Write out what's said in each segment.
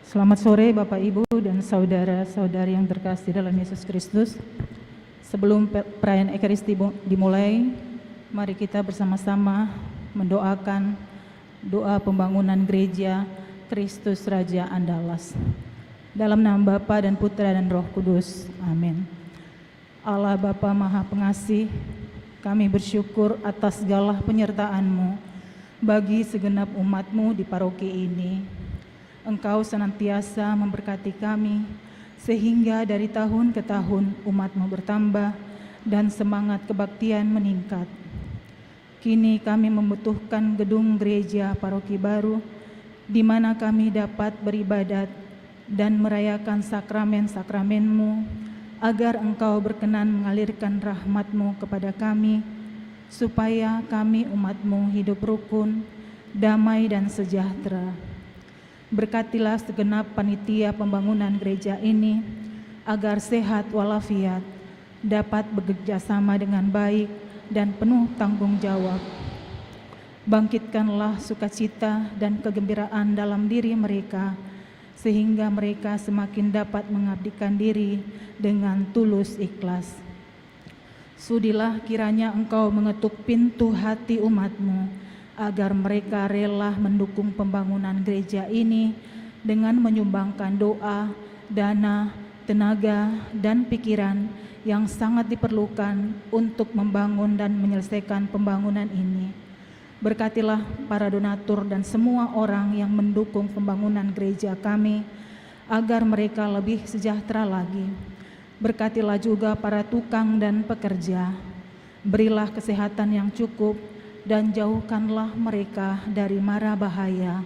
Selamat sore Bapak Ibu dan saudara-saudari yang terkasih dalam Yesus Kristus. Sebelum perayaan Ekaristi dimulai, mari kita bersama-sama mendoakan doa pembangunan gereja Kristus Raja Andalas. Dalam nama Bapa dan Putra dan Roh Kudus. Amin. Allah Bapa Maha Pengasih, kami bersyukur atas segala penyertaan-Mu bagi segenap umat-Mu di paroki ini. Engkau senantiasa memberkati kami, sehingga dari tahun ke tahun umat-Mu bertambah dan semangat kebaktian meningkat. Kini kami membutuhkan gedung gereja paroki baru, di mana kami dapat beribadat dan merayakan sakramen-sakramen-Mu, agar Engkau berkenan mengalirkan rahmat-Mu kepada kami, supaya kami umat-Mu hidup rukun, damai dan sejahtera. Berkatilah segenap panitia pembangunan gereja ini agar sehat walafiat, dapat bekerja sama dengan baik dan penuh tanggung jawab. Bangkitkanlah sukacita dan kegembiraan dalam diri mereka, sehingga mereka semakin dapat mengabdikan diri dengan tulus ikhlas. Sudilah kiranya Engkau mengetuk pintu hati umat-Mu, agar mereka rela mendukung pembangunan gereja ini dengan menyumbangkan doa, dana, tenaga, dan pikiran yang sangat diperlukan untuk membangun dan menyelesaikan pembangunan ini. Berkatilah para donatur dan semua orang yang mendukung pembangunan gereja kami, agar mereka lebih sejahtera lagi. Berkatilah juga para tukang dan pekerja. Berilah kesehatan yang cukup, dan jauhkanlah mereka dari mara bahaya,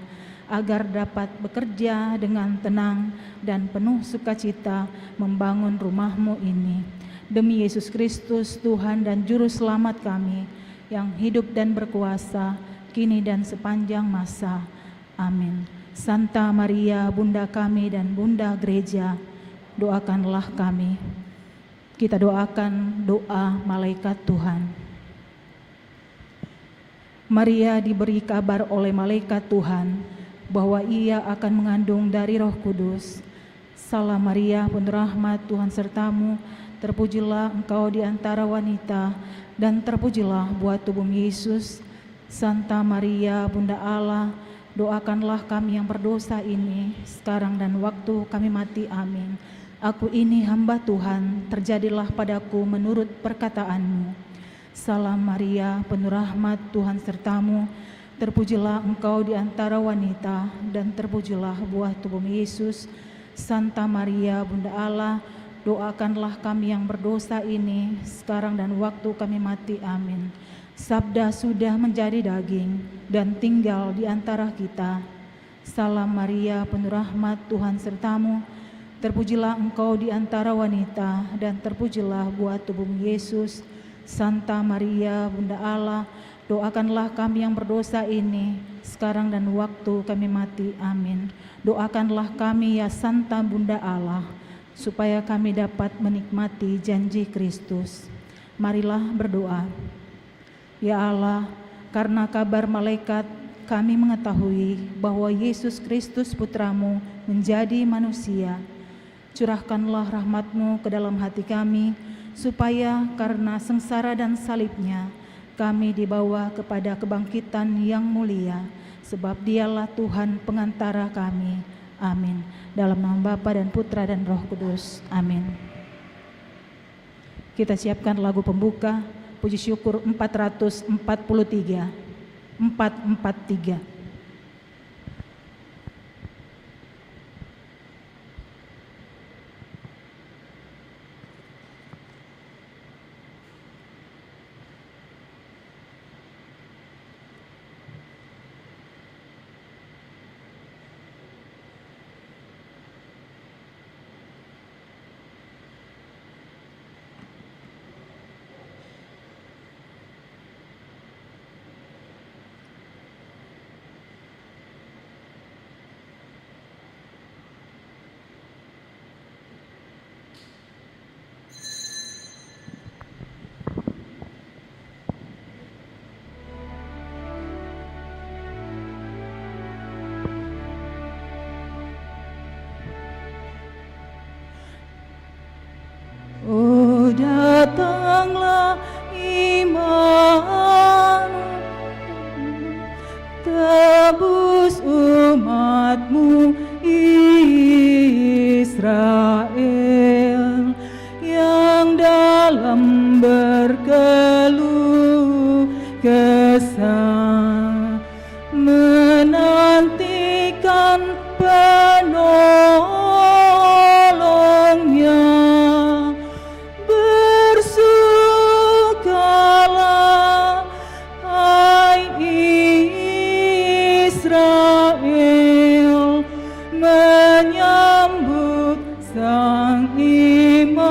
agar dapat bekerja dengan tenang dan penuh sukacita membangun rumah-Mu ini. Demi Yesus Kristus, Tuhan dan Juru Selamat kami, yang hidup dan berkuasa, kini dan sepanjang masa. Amin. Santa Maria, Bunda kami dan Bunda Gereja, doakanlah kami. Kita doakan doa malaikat Tuhan. Maria diberi kabar oleh malaikat Tuhan bahwa ia akan mengandung dari Roh Kudus. Salam Maria, penuh rahmat, Tuhan sertamu, terpujilah engkau di antara wanita, dan terpujilah buah tubuh Yesus. Santa Maria, Bunda Allah, doakanlah kami yang berdosa ini, sekarang dan waktu kami mati. Amin. Aku ini hamba Tuhan, terjadilah padaku menurut perkataan-Mu. Salam Maria, penuh rahmat, Tuhan sertamu, terpujilah engkau di antara wanita, dan terpujilah buah tubuh Yesus. Santa Maria, Bunda Allah, doakanlah kami yang berdosa ini, sekarang dan waktu kami mati. Amin. Sabda sudah menjadi daging dan tinggal di antara kita. Salam Maria, penuh rahmat, Tuhan sertamu, terpujilah engkau di antara wanita, dan terpujilah buah tubuh Yesus. Santa Maria, Bunda Allah, doakanlah kami yang berdosa ini, sekarang dan waktu kami mati. Amin. Doakanlah kami ya Santa Bunda Allah, supaya kami dapat menikmati janji Kristus. Marilah berdoa. Ya Allah, karena kabar malaikat kami mengetahui bahwa Yesus Kristus Putra-Mu menjadi manusia. Curahkanlah rahmat-Mu ke dalam hati kami, supaya karena sengsara dan salibnya kami dibawa kepada kebangkitan yang mulia, sebab Dialah Tuhan pengantara kami. Amin. Dalam nama Bapa dan Putra dan Roh Kudus. Amin. Kita siapkan lagu pembuka, puji syukur 443. 443. datanglah Immanuel, tebus umatmu Israel, yang dalam berkeluh kesah menantikan penolongnya. Bersukalah hai Israel, menyambut Sang Immanuel.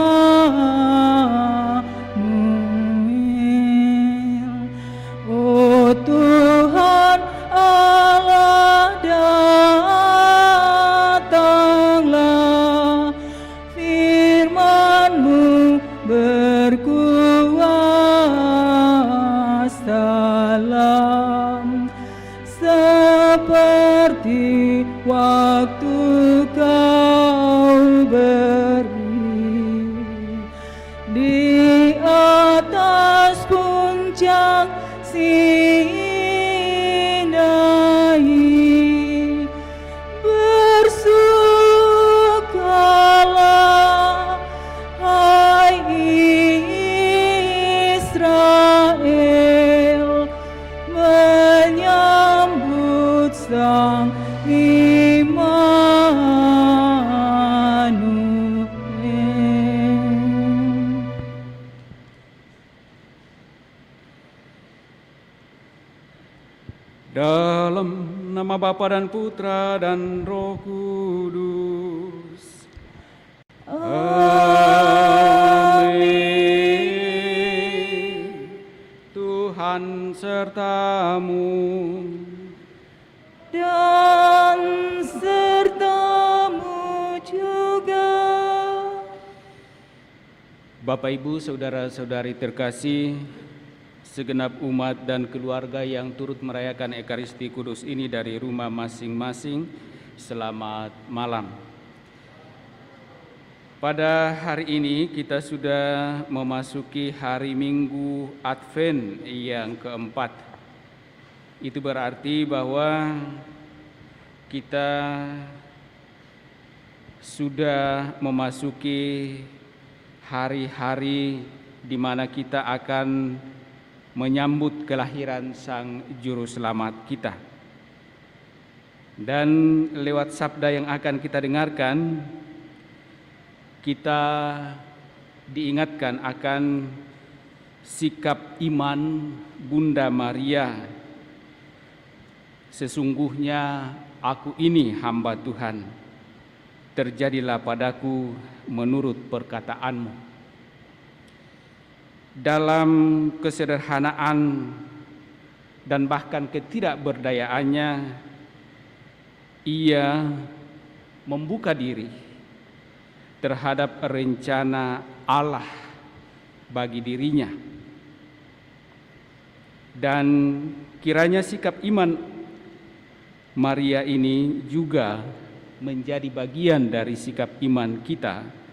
Oh Tuhan Allah, datanglah, firman-Mu berkuasa, seperti waktu Kau beri di atas puncak Sinai. Bersukalah hai Israel, menyambut Sang Immanuel. Dalam nama Bapa dan Putra dan Roh Kudus. Amin. Tuhan sertamu. Dan sertamu juga. Bapak, Ibu, saudara-saudari terkasih, segenap umat dan keluarga yang turut merayakan Ekaristi Kudus ini dari rumah masing-masing, selamat malam. Pada hari ini kita sudah memasuki hari Minggu Advent yang keempat. Itu berarti bahwa kita sudah memasuki hari-hari di mana kita akan menyambut kelahiran Sang Juru Selamat kita. Dan lewat sabda yang akan kita dengarkan, kita diingatkan akan sikap iman Bunda Maria. Sesungguhnya aku ini hamba Tuhan, terjadilah padaku menurut perkataanmu. Dalam kesederhanaan dan bahkan ketidakberdayaannya, ia membuka diri terhadap rencana Allah bagi dirinya. Dan kiranya sikap iman Maria ini juga menjadi bagian dari sikap iman kita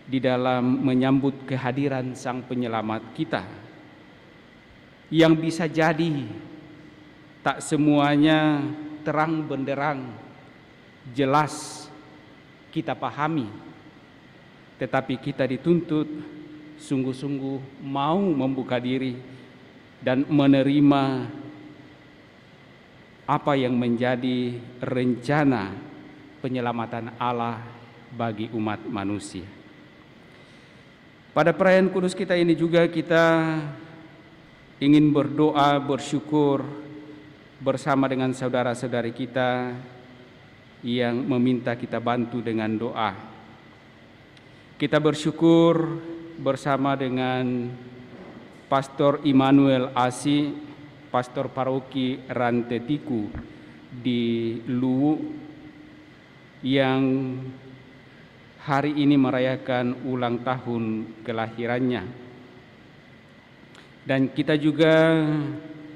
di dalam menyambut kehadiran Sang Penyelamat kita, yang bisa jadi tak semuanya terang benderang jelas kita pahami, tetapi kita dituntut sungguh-sungguh mau membuka diri dan menerima apa yang menjadi rencana penyelamatan Allah bagi umat manusia. Pada perayaan kudus kita ini juga kita ingin berdoa, bersyukur bersama dengan saudara-saudari kita yang meminta kita bantu dengan doa. Kita bersyukur bersama dengan Pastor Immanuel Asi, Pastor Paroki Rantetiku di Luwu, yang hari ini merayakan ulang tahun kelahirannya. Dan kita juga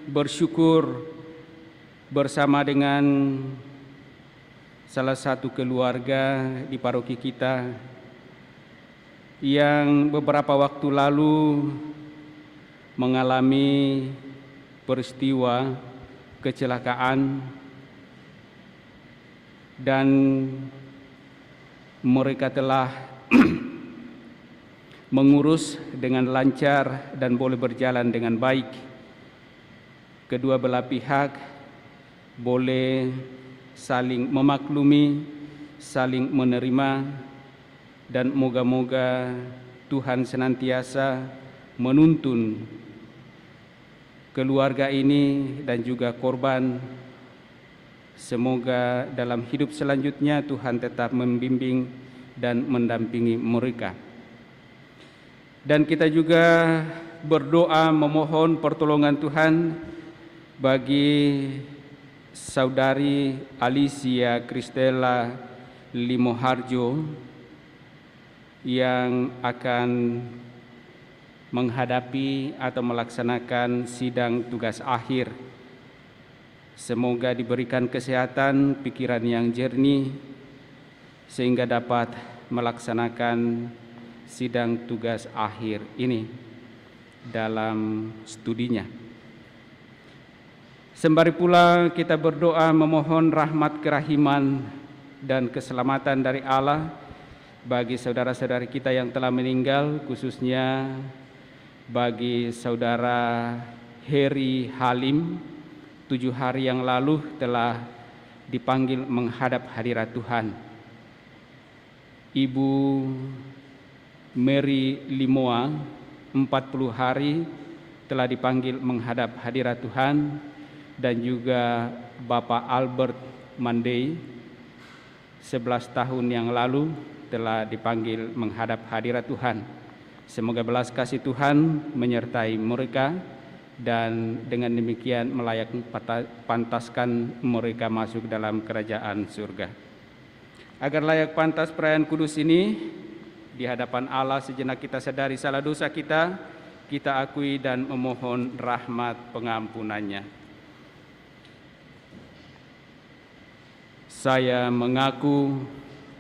bersyukur bersama dengan salah satu keluarga di paroki kita yang beberapa waktu lalu mengalami peristiwa kecelakaan dan mereka telah mengurus dengan lancar dan boleh berjalan dengan baik. Kedua belah pihak boleh saling memaklumi, saling menerima, dan moga-moga Tuhan senantiasa menuntun keluarga ini dan juga korban. Semoga dalam hidup selanjutnya Tuhan tetap membimbing dan mendampingi mereka. Dan kita juga berdoa memohon pertolongan Tuhan bagi saudari Alicia Kristela Limoharjo yang akan menghadapi atau melaksanakan sidang tugas akhir. Semoga diberikan kesehatan, pikiran yang jernih, sehingga dapat melaksanakan sidang tugas akhir ini dalam studinya. Sembari pula kita berdoa memohon rahmat kerahiman dan keselamatan dari Allah bagi saudara-saudari kita yang telah meninggal, khususnya bagi saudara Heri Halim, 7 hari yang lalu telah dipanggil menghadap hadirat Tuhan. Ibu Mary Limoa, 40 hari telah dipanggil menghadap hadirat Tuhan, dan juga Bapak Albert Mandei, 11 tahun yang lalu telah dipanggil menghadap hadirat Tuhan. Semoga belas kasih Tuhan menyertai mereka, dan dengan demikian melayak pantaskan mereka masuk dalam kerajaan surga. Agar layak pantas perayaan kudus ini, di hadapan Allah sejenak kita sadari salah dosa kita akui dan memohon rahmat pengampunannya. Saya mengaku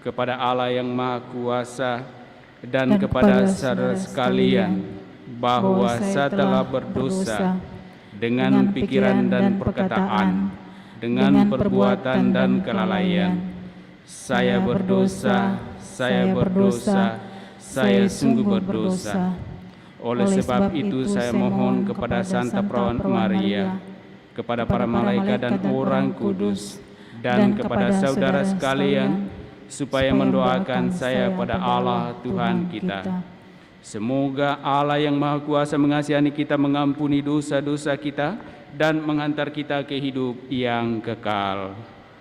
kepada Allah yang Maha Kuasa dan kepada saudara sekalian bahwa saya telah berdosa dengan pikiran dan perkataan, dengan perbuatan dan kelalaian. Saya berdosa, saya sungguh berdosa. Oleh sebab itu saya mohon kepada Santa Perawan Maria, kepada para malaikat dan orang kudus, dan kepada saudara sekalian, supaya mendoakan saya pada Allah Tuhan kita. Semoga Allah yang Maha Kuasa mengasihani kita, mengampuni dosa-dosa kita, dan menghantar kita ke hidup yang kekal.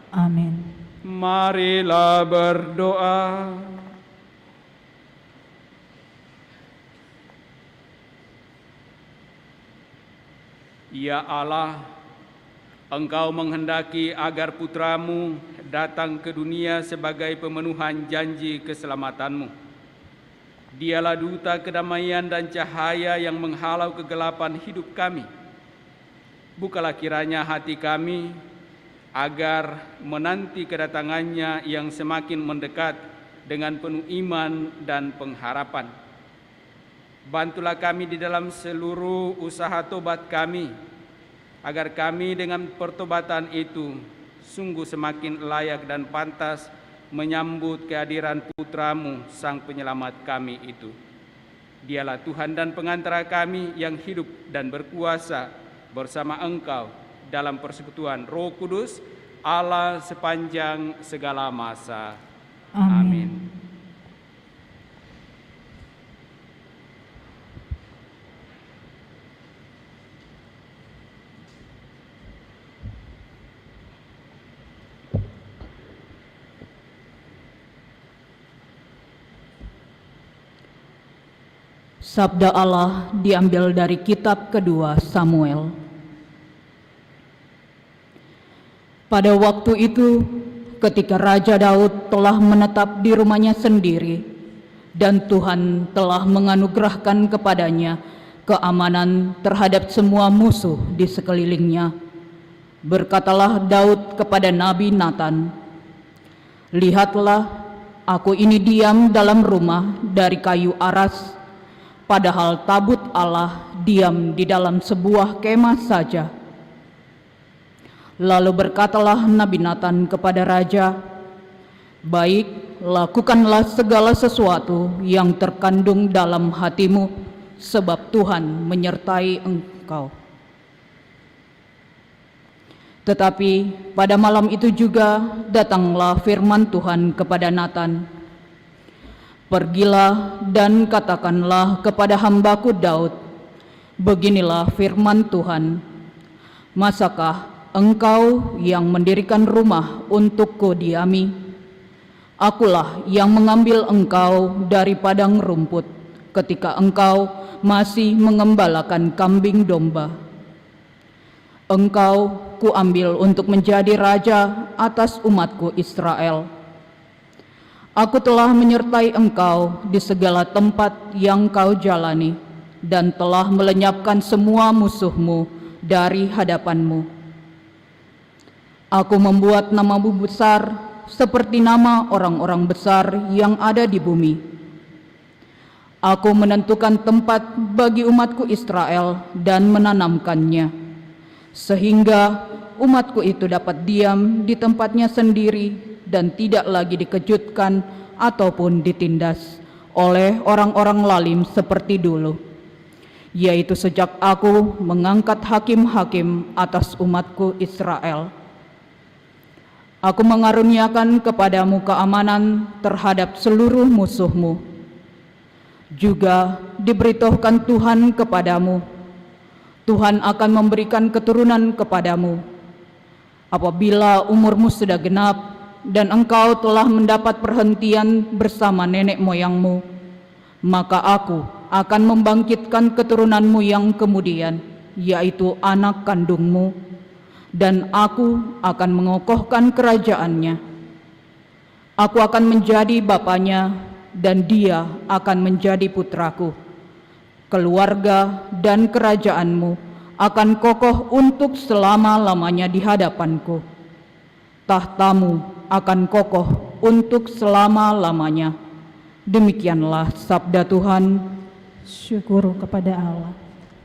Amin. Marilah berdoa. Ya Allah, Engkau menghendaki agar putramu datang ke dunia sebagai pemenuhan janji keselamatanmu. Dialah duta kedamaian dan cahaya yang menghalau kegelapan hidup kami. Bukalah kiranya hati kami agar menanti kedatangannya yang semakin mendekat dengan penuh iman dan pengharapan. Bantulah kami di dalam seluruh usaha tobat kami, agar kami dengan pertobatan itu sungguh semakin layak dan pantas menyambut kehadiran Putramu, Sang Penyelamat kami itu. Dialah Tuhan dan pengantara kami yang hidup dan berkuasa bersama Engkau dalam persekutuan Roh Kudus, Allah sepanjang segala masa. Amin. Sabda Allah diambil dari kitab kedua Samuel. Pada waktu itu, ketika Raja Daud telah menetap di rumahnya sendiri, dan Tuhan telah menganugerahkan kepadanya keamanan terhadap semua musuh di sekelilingnya, berkatalah Daud kepada Nabi Nathan, "Lihatlah, Aku ini diam dalam rumah dari kayu aras, padahal tabut Allah diam di dalam sebuah kemah saja. Lalu berkatalah Nabi Natan kepada raja, "Baik, lakukanlah segala sesuatu yang terkandung dalam hatimu, sebab Tuhan menyertai engkau." Tetapi pada malam itu juga datanglah firman Tuhan kepada Natan, "Pergilah dan katakanlah kepada hambaku Daud, beginilah firman Tuhan, masakah engkau yang mendirikan rumah untuk kau diami? Akulah yang mengambil engkau dari padang rumput ketika engkau masih mengembalakan kambing domba. Engkau kuambil untuk menjadi raja atas umatku Israel. Aku telah menyertai engkau di segala tempat yang kau jalani dan telah melenyapkan semua musuhmu dari hadapanmu. Aku membuat namamu besar seperti nama orang-orang besar yang ada di bumi. Aku menentukan tempat bagi umatku Israel dan menanamkannya, sehingga umatku itu dapat diam di tempatnya sendiri dan tidak lagi dikejutkan ataupun ditindas oleh orang-orang lalim seperti dulu, yaitu sejak aku mengangkat hakim-hakim atas umatku Israel. Aku mengaruniakan kepadamu keamanan terhadap seluruh musuhmu. Juga diberitahukan Tuhan kepadamu, Tuhan akan memberikan keturunan kepadamu apabila umurmu sudah genap dan engkau telah mendapat perhentian bersama nenek moyangmu, maka aku akan membangkitkan keturunanmu yang kemudian, yaitu anak kandungmu, dan aku akan mengokohkan kerajaannya. Aku akan menjadi bapanya dan dia akan menjadi putraku. Keluarga dan kerajaanmu akan kokoh untuk selama-lamanya di hadapanku. Tahtamu akan kokoh untuk selama-lamanya. Demikianlah sabda Tuhan. Syukur kepada Allah.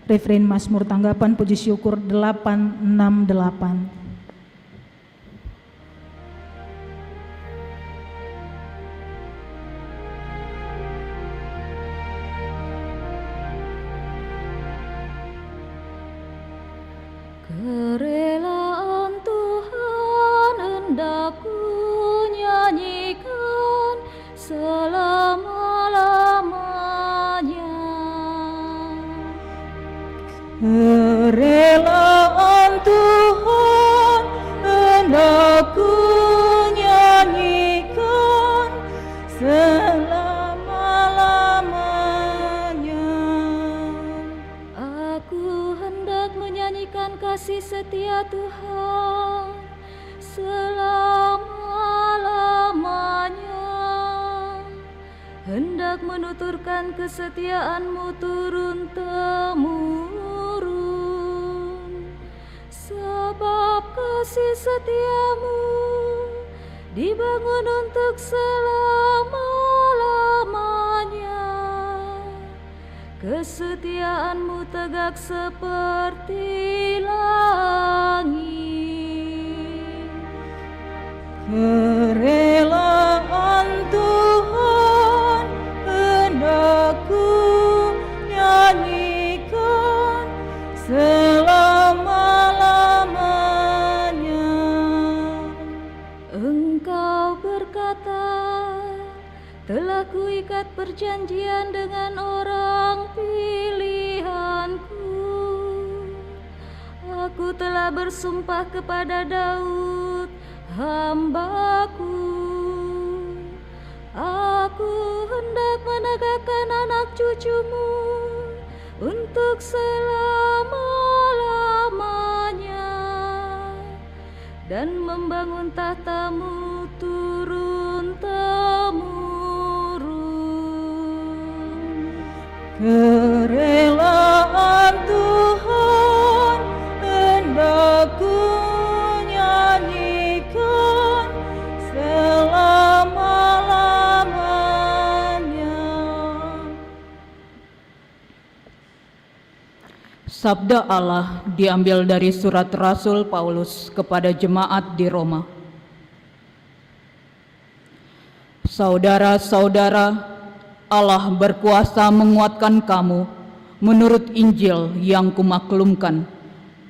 Refrein Mazmur tanggapan puji syukur 868. Kerelaan Tuhan hendak ku nyanyikan selama-lamanya. Kerelaan Tuhan hendak ku nyanyikan selama-lamanya. Aku hendak menyanyikan kasih setia Tuhan selama-lamanya, hendak menuturkan kesetiaan-Mu turun-temurun, sebab kasih setia-Mu dibangun untuk selama-lamanya. Kesetiaan-Mu tegak seperti langit. Kerelaan Tuhan hendak ku nyanyikan selama-lamanya. Engkau berkata, telah kuikat perjanjian dengan orang pilihanku. Aku telah bersumpah kepada Daud, hamba-Ku. Aku hendak menegakkan anak cucu-Mu untuk selama-lamanya dan membangun tahta-Mu turun-temurun. Kerelaan Tuhan hendak ku nyanyikan selama-lamanya. Sabda Allah diambil dari surat Rasul Paulus kepada jemaat di Roma. Saudara-saudara, Allah berkuasa menguatkan kamu menurut Injil yang kumaklumkan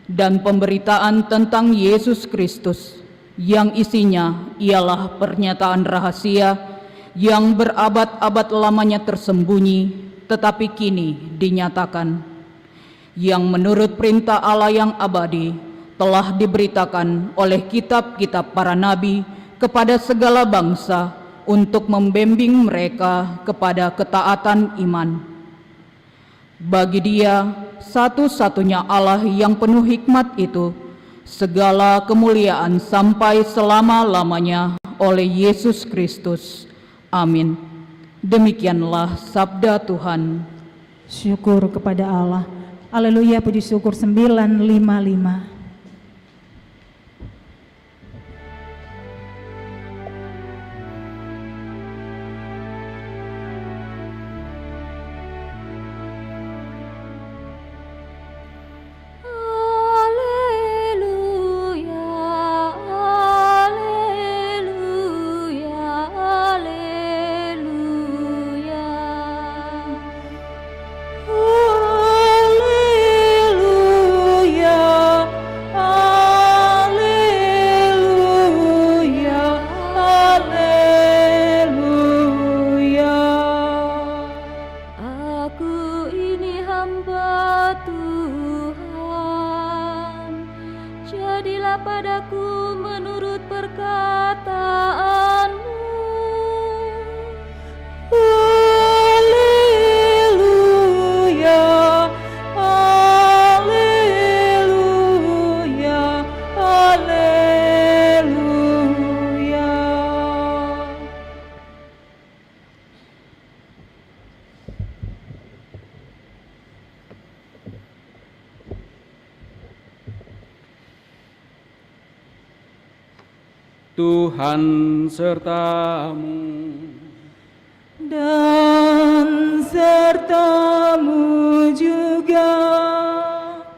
dan pemberitaan tentang Yesus Kristus, yang isinya ialah pernyataan rahasia yang berabad-abad lamanya tersembunyi, tetapi kini dinyatakan, yang menurut perintah Allah yang abadi telah diberitakan oleh kitab-kitab para nabi kepada segala bangsa untuk membimbing mereka kepada ketaatan iman. Bagi Dia satu-satunya Allah yang penuh hikmat itu, segala kemuliaan sampai selama-lamanya oleh Yesus Kristus. Amin. Demikianlah sabda Tuhan. Syukur kepada Allah. Haleluya, puji syukur 955. Tuhan sertamu dan sertamu juga.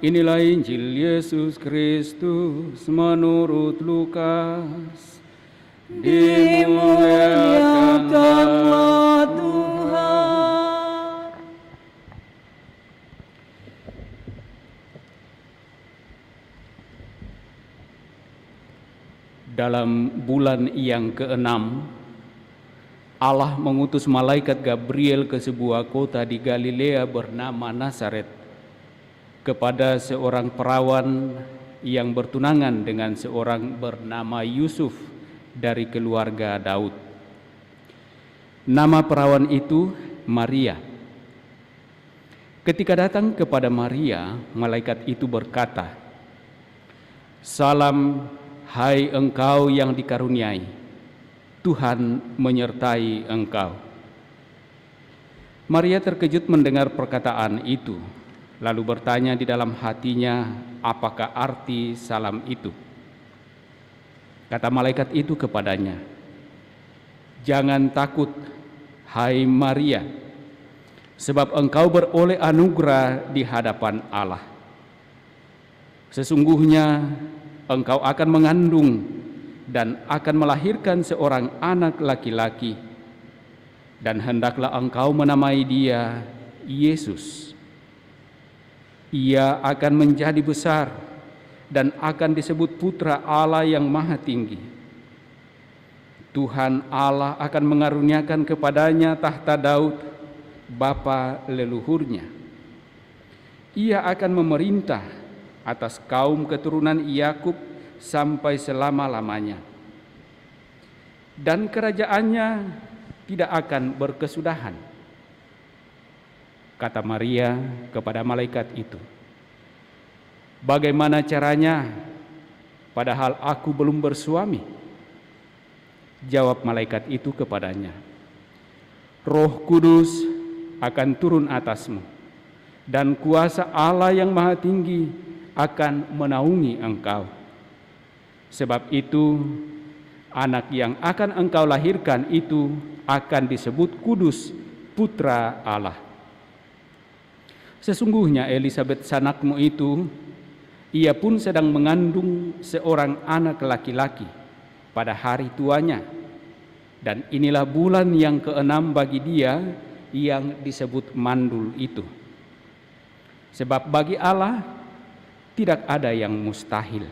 Inilah Injil Yesus Kristus menurut Lukas. Dimuliakanlah Tuhan. Dalam bulan yang ke-6, Allah mengutus malaikat Gabriel ke sebuah kota di Galilea bernama Nazaret kepada seorang perawan yang bertunangan dengan seorang bernama Yusuf dari keluarga Daud. Nama perawan itu Maria. Ketika datang kepada Maria, malaikat itu berkata, "Salam, hai engkau yang dikaruniai, Tuhan menyertai engkau." Maria terkejut mendengar perkataan itu, lalu bertanya di dalam hatinya, apakah arti salam itu? Kata malaikat itu kepadanya, "Jangan takut, hai Maria, sebab engkau beroleh anugerah di hadapan Allah. Sesungguhnya engkau akan mengandung dan akan melahirkan seorang anak laki-laki, dan hendaklah engkau menamai dia Yesus. Ia akan menjadi besar dan akan disebut Putra Allah yang Maha Tinggi. Tuhan Allah akan mengaruniakan kepadanya tahta Daud, bapa leluhurnya. Ia akan memerintah atas kaum keturunan Yakub sampai selama-lamanya, dan kerajaannya tidak akan berkesudahan." Kata Maria kepada malaikat itu, "Bagaimana caranya, padahal aku belum bersuami?" Jawab malaikat itu kepadanya, "Roh Kudus akan turun atasmu, dan kuasa Allah yang Maha Tinggi akan menaungi engkau. Sebab itu, anak yang akan engkau lahirkan itu akan disebut kudus, Putra Allah. Sesungguhnya Elisabet sanakmu itu, ia pun sedang mengandung seorang anak laki-laki pada hari tuanya. Dan inilah bulan yang ke-6 bagi dia yang disebut mandul itu. Sebab bagi Allah tidak ada yang mustahil.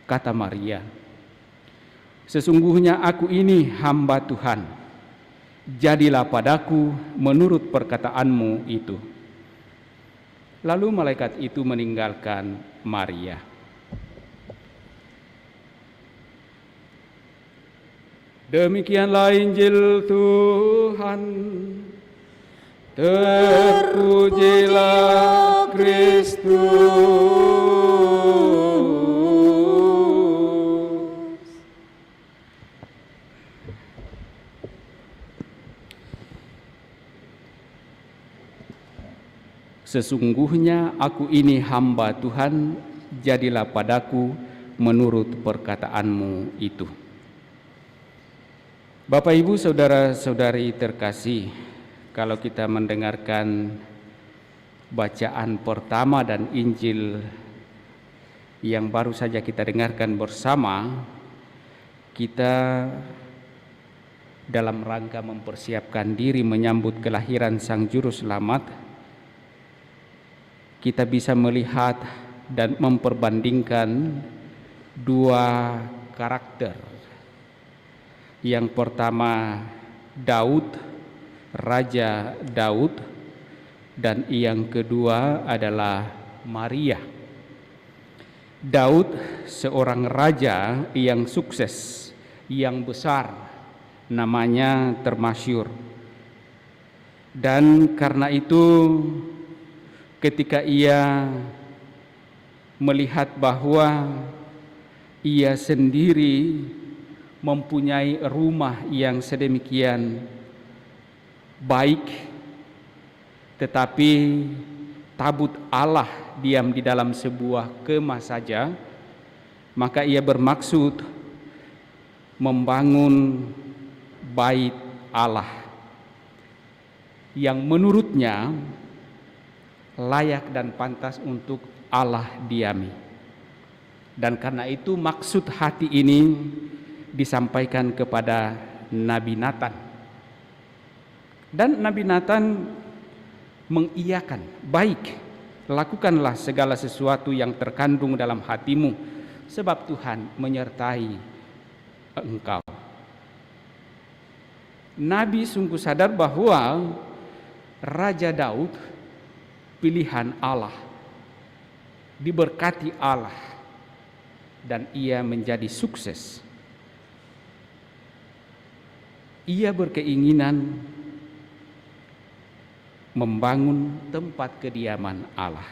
Kata Maria, sesungguhnya aku ini hamba Tuhan, jadilah padaku menurut perkataanmu itu. Lalu malaikat itu meninggalkan Maria. Demikianlah Injil Tuhan. Terpujilah Kristus. Sesungguhnya aku ini hamba Tuhan, jadilah padaku menurut perkataanmu itu. Bapak, Ibu, saudara-saudari terkasih, kalau kita mendengarkan bacaan pertama dan Injil yang baru saja kita dengarkan bersama, kita dalam rangka mempersiapkan diri menyambut kelahiran Sang Juru Selamat, kita bisa melihat dan memperbandingkan dua karakter. Yang pertama Daud, Raja Daud, dan yang kedua adalah Maria. Daud seorang raja yang sukses, yang besar, namanya termasyhur. Dan karena itu ketika ia melihat bahwa ia sendiri mempunyai rumah yang sedemikian baik, tetapi tabut Allah diam di dalam sebuah kemah saja, maka ia bermaksud membangun bait Allah yang menurutnya layak dan pantas untuk Allah diami. Dan karena itu maksud hati ini disampaikan kepada Nabi Natan. Dan Nabi Natan mengiyakan, baik, lakukanlah segala sesuatu yang terkandung dalam hatimu, sebab Tuhan menyertai engkau. Nabi sungguh sadar bahwa Raja Daud pilihan Allah, diberkati Allah, dan ia menjadi sukses. Ia berkeinginan membangun tempat kediaman Allah.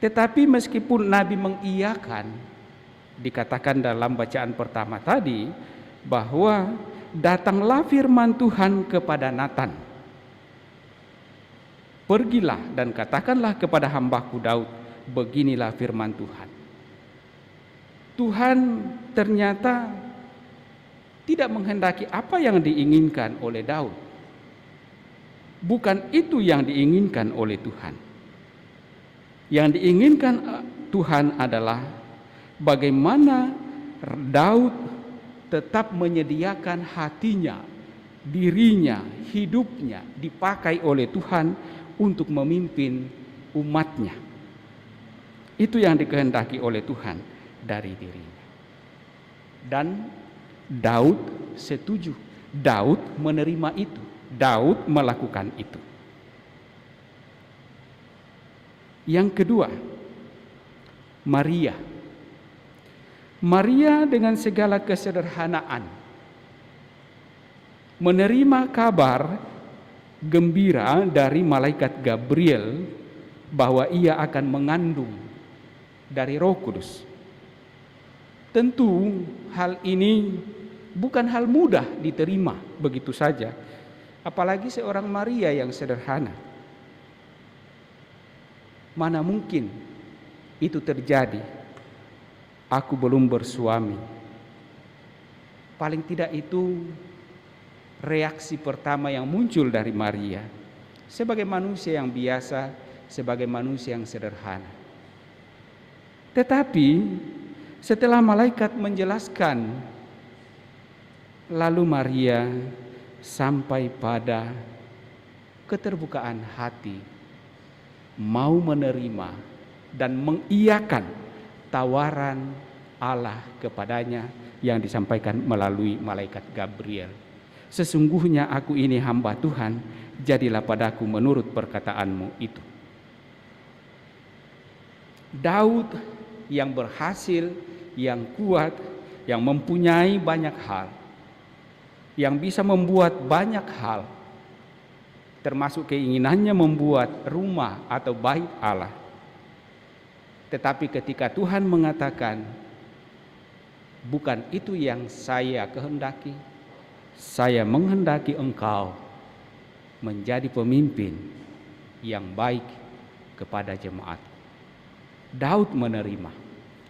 Tetapi meskipun Nabi mengiyakan, dikatakan dalam bacaan pertama tadi bahwa datanglah firman Tuhan kepada Natan. Pergilah dan katakanlah kepada hambaku Daud, beginilah firman Tuhan. Tuhan ternyata tidak menghendaki apa yang diinginkan oleh Daud. Bukan itu yang diinginkan oleh Tuhan. Yang diinginkan Tuhan adalah bagaimana Daud tetap menyediakan hatinya, dirinya, hidupnya dipakai oleh Tuhan untuk memimpin umatnya. Itu yang dikehendaki oleh Tuhan dari dirinya. Dan Daud setuju, Daud menerima itu, Daud melakukan itu. Yang kedua, Maria. Maria dengan segala kesederhanaan menerima kabar gembira dari malaikat Gabriel bahwa ia akan mengandung dari Roh Kudus. Tentu hal ini bukan hal mudah diterima begitu saja, apalagi seorang Maria yang sederhana. Mana mungkin itu terjadi? Aku belum bersuami. Paling tidak itu reaksi pertama yang muncul dari Maria. sebagai manusia yang biasa, sebagai manusia yang sederhana. Tetapi setelah malaikat menjelaskan, lalu Maria sampai pada keterbukaan hati, mau menerima dan mengiyakan tawaran Allah kepadanya yang disampaikan melalui malaikat Gabriel. Sesungguhnya aku ini hamba Tuhan, jadilah padaku menurut perkataanmu itu. Daud yang berhasil, yang kuat, yang mempunyai banyak hal, yang bisa membuat banyak hal, termasuk keinginannya membuat rumah atau bait Allah. Tetapi ketika Tuhan mengatakan, bukan itu yang saya kehendaki, saya menghendaki engkau menjadi pemimpin yang baik kepada jemaat. Daud menerima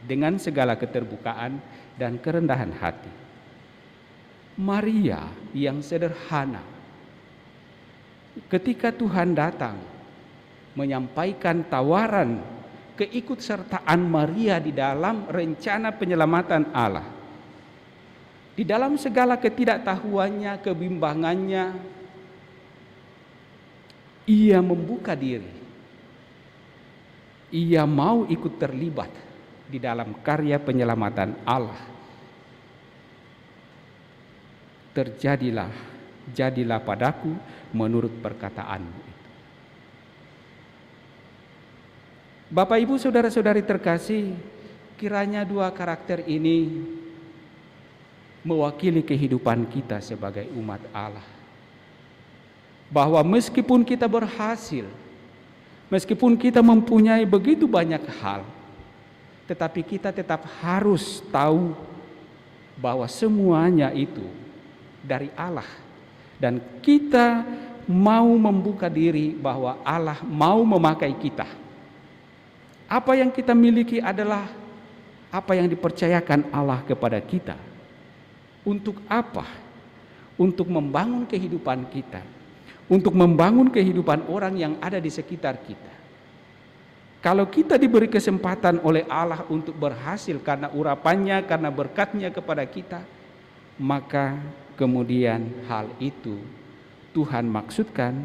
dengan segala keterbukaan dan kerendahan hati. Maria yang sederhana, ketika Tuhan datang menyampaikan tawaran keikutsertaan Maria di dalam rencana penyelamatan Allah, di dalam segala ketidaktahuannya, kebimbangannya, ia membuka diri. Ia mau ikut terlibat di dalam karya penyelamatan Allah. Jadilah padaku menurut perkataanmu. Bapak, Ibu, saudara-saudari terkasih, kiranya dua karakter ini mewakili kehidupan kita sebagai umat Allah. Bahwa meskipun kita berhasil, meskipun kita mempunyai begitu banyak hal, tetapi kita tetap harus tahu bahwa semuanya itu dari Allah. Dan kita mau membuka diri bahwa Allah mau memakai kita. Apa yang kita miliki adalah apa yang dipercayakan Allah kepada kita. Untuk apa? Untuk membangun kehidupan kita, untuk membangun kehidupan orang yang ada di sekitar kita. Kalau kita diberi kesempatan oleh Allah untuk berhasil karena urapannya, karena berkatnya kepada kita, maka kemudian hal itu Tuhan maksudkan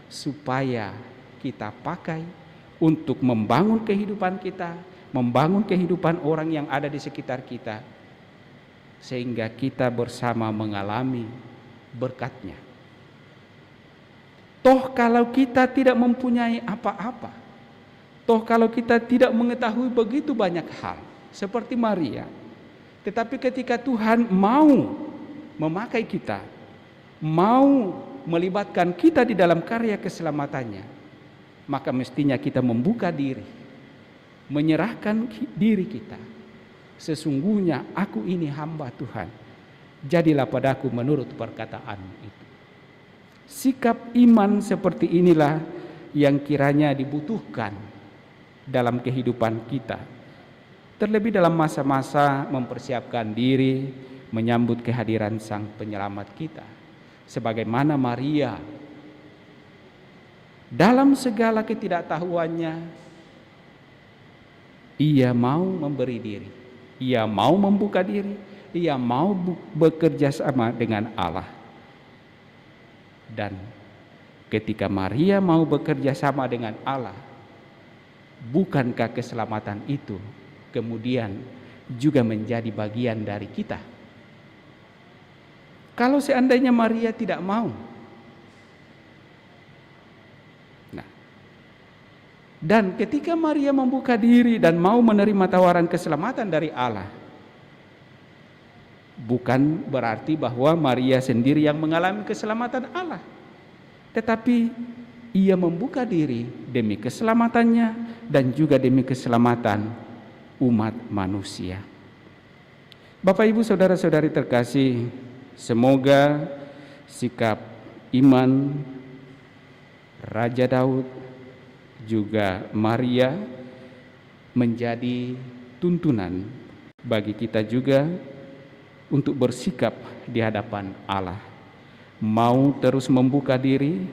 supaya kita pakai untuk membangun kehidupan kita, membangun kehidupan orang yang ada di sekitar kita, sehingga kita bersama mengalami berkatnya. Toh kalau kita tidak mempunyai apa-apa, toh kalau kita tidak mengetahui begitu banyak hal seperti Maria, tetapi ketika Tuhan mau memakai kita, mau melibatkan kita di dalam karya keselamatannya, maka mestinya kita membuka diri, menyerahkan diri kita. Sesungguhnya aku ini hamba Tuhan, jadilah padaku menurut perkataanmu itu. Sikap iman seperti inilah yang kiranya dibutuhkan dalam kehidupan kita, terlebih dalam masa-masa mempersiapkan diri menyambut kehadiran Sang Penyelamat kita. Sebagaimana Maria, dalam segala ketidaktahuannya, ia mau memberi diri, ia mau membuka diri, ia mau bekerja sama dengan Allah. Dan ketika Maria mau bekerja sama dengan Allah, bukankah keselamatan itu kemudian juga menjadi bagian dari kita? Kalau seandainya Maria tidak mau, dan ketika Maria membuka diri dan mau menerima tawaran keselamatan dari Allah, bukan berarti bahwa Maria sendiri yang mengalami keselamatan Allah, tetapi ia membuka diri demi keselamatannya dan juga demi keselamatan umat manusia. Bapak, Ibu, saudara-saudari terkasih, semoga sikap iman Raja Daud juga Maria menjadi tuntunan bagi kita juga untuk bersikap di hadapan Allah, mau terus membuka diri,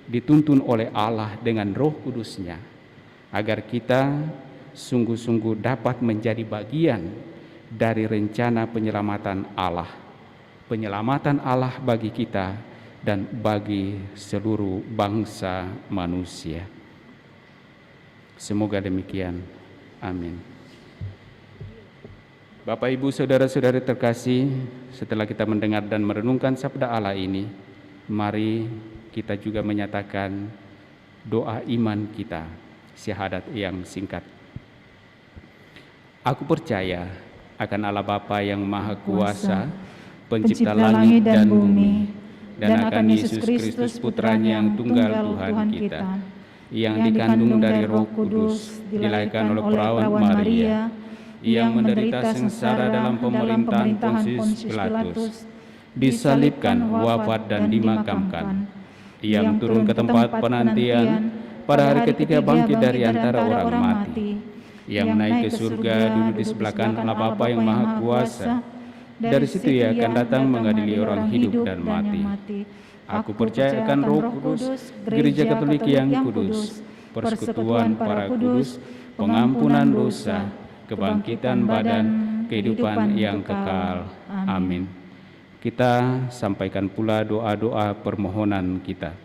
dituntun oleh Allah dengan Roh Kudus-Nya, agar kita sungguh-sungguh dapat menjadi bagian dari rencana penyelamatan Allah bagi kita dan bagi seluruh bangsa manusia. Semoga demikian. Amin. Bapak, Ibu, saudara-saudari terkasih, setelah kita mendengar dan merenungkan sabda Allah ini, mari kita juga menyatakan doa iman kita, syahadat yang singkat. Aku percaya akan Allah Bapa yang Maha Kuasa, Pencipta langit dan bumi, dan akan Yesus Kristus Putranya yang tunggal Tuhan kita, yang dikandung dari Roh Kudus, dilahirkan oleh perawan Maria, yang menderita sengsara dalam pemerintahan Pontius Pilatus, disalibkan, wafat dan dimakamkan. Ia turun ke tempat penantian, pada hari ketiga bangkit dari antara orang mati. Ia naik ke surga, duduk di sebelah kanan Allah Bapa yang Maha Kuasa. Dari situ ia akan datang mengadili orang hidup dan mati. Aku percaya akan Roh Kudus, Gereja Katolik yang kudus, persekutuan para kudus, pengampunan dosa, kebangkitan badan, kehidupan yang kekal. Amin. Kita sampaikan pula doa-doa permohonan kita.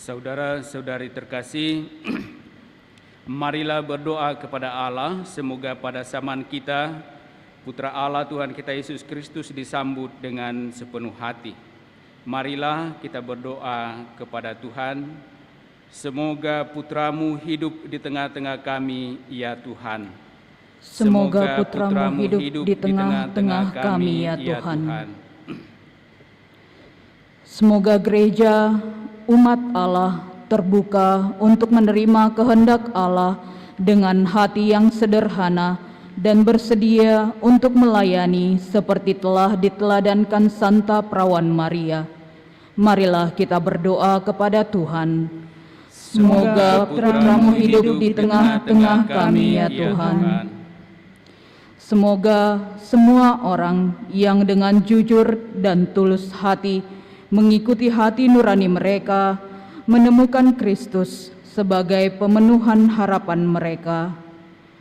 Saudara-saudari terkasih, marilah berdoa kepada Allah, semoga pada zaman kita, Putra Allah Tuhan kita Yesus Kristus disambut dengan sepenuh hati. Marilah kita berdoa kepada Tuhan, semoga Putramu hidup di tengah-tengah kami, ya Tuhan. Semoga Putramu hidup di tengah-tengah kami, ya Tuhan. Semoga gereja umat Allah terbuka untuk menerima kehendak Allah dengan hati yang sederhana dan bersedia untuk melayani seperti telah diteladankan Santa Perawan Maria. Marilah kita berdoa kepada Tuhan. Semoga Putramu hidup di tengah-tengah kami, ya Tuhan. Semoga semua orang yang dengan jujur dan tulus hati mengikuti hati nurani mereka, menemukan Kristus sebagai pemenuhan harapan mereka.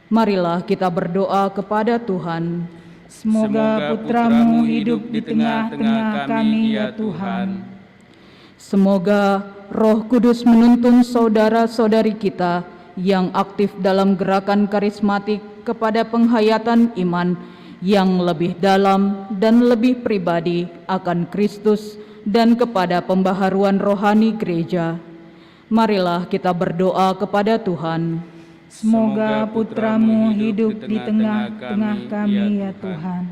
Marilah kita berdoa kepada Tuhan. Semoga Putramu hidup di tengah-tengah kami, ya Tuhan. Semoga Roh Kudus menuntun saudara-saudari kita yang aktif dalam gerakan karismatik kepada penghayatan iman yang lebih dalam dan lebih pribadi akan Kristus dan kepada pembaharuan rohani gereja. Marilah kita berdoa kepada Tuhan. Semoga Putramu hidup di tengah-tengah kami, ya Tuhan.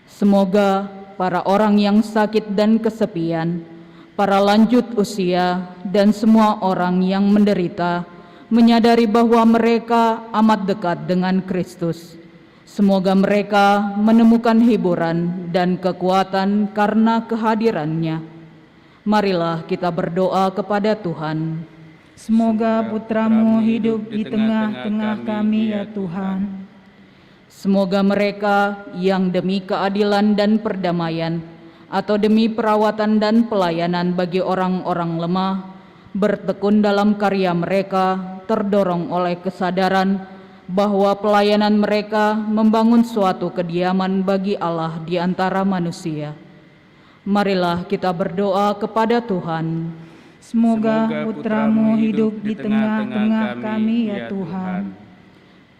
Semoga para orang yang sakit dan kesepian, para lanjut usia, dan semua orang yang menderita menyadari bahwa mereka amat dekat dengan Kristus. Semoga mereka menemukan hiburan dan kekuatan karena kehadirannya. Marilah kita berdoa kepada Tuhan. Semoga Putramu hidup di tengah-tengah kami, ya Tuhan. Semoga mereka yang demi keadilan dan perdamaian atau demi perawatan dan pelayanan bagi orang-orang lemah bertekun dalam karya mereka, terdorong oleh kesadaran bahwa pelayanan mereka membangun suatu kediaman bagi Allah di antara manusia. Marilah kita berdoa kepada Tuhan. Semoga Putramu hidup di tengah-tengah kami, ya Tuhan.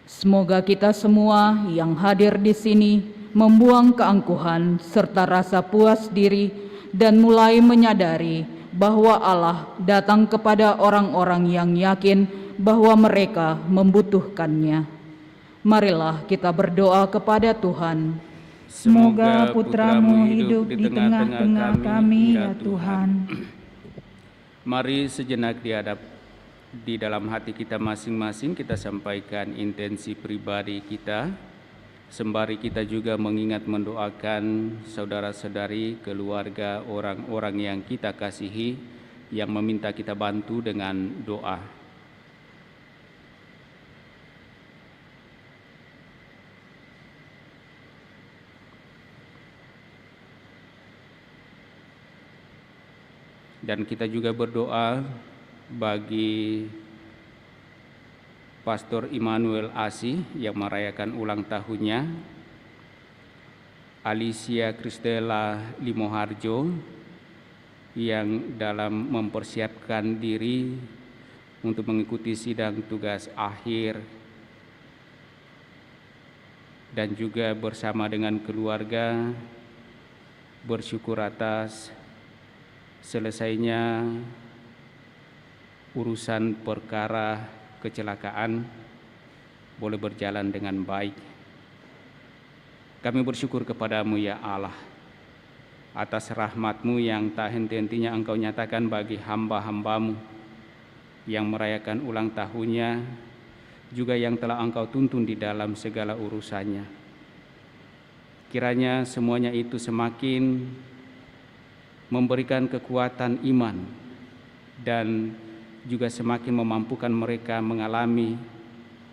Semoga kita semua yang hadir di sini membuang keangkuhan serta rasa puas diri dan mulai menyadari bahwa Allah datang kepada orang-orang yang yakin bahwa mereka membutuhkannya. Marilah kita berdoa kepada Tuhan. Semoga Putramu hidup di tengah-tengah kami, ya Tuhan. Mari sejenak di dalam hati kita masing-masing kita sampaikan intensi pribadi kita Sembari kita juga mengingat mendoakan saudara-saudari, keluarga, orang-orang yang kita kasihi, yang meminta kita bantu dengan doa. Dan kita juga berdoa bagi Pastor Immanuel Asih yang merayakan ulang tahunnya, Alicia Kristela Limoharjo yang dalam mempersiapkan diri untuk mengikuti sidang tugas akhir, dan juga bersama dengan keluarga bersyukur atas selesainya urusan perkara kecelakaan boleh berjalan dengan baik. Kami bersyukur kepadamu ya Allah atas rahmat-Mu yang tak henti-hentinya Engkau nyatakan bagi hamba-hamba-Mu yang merayakan ulang tahunnya, juga yang telah Engkau tuntun di dalam segala urusannya. Kiranya semuanya itu semakin memberikan kekuatan iman dan juga semakin memampukan mereka mengalami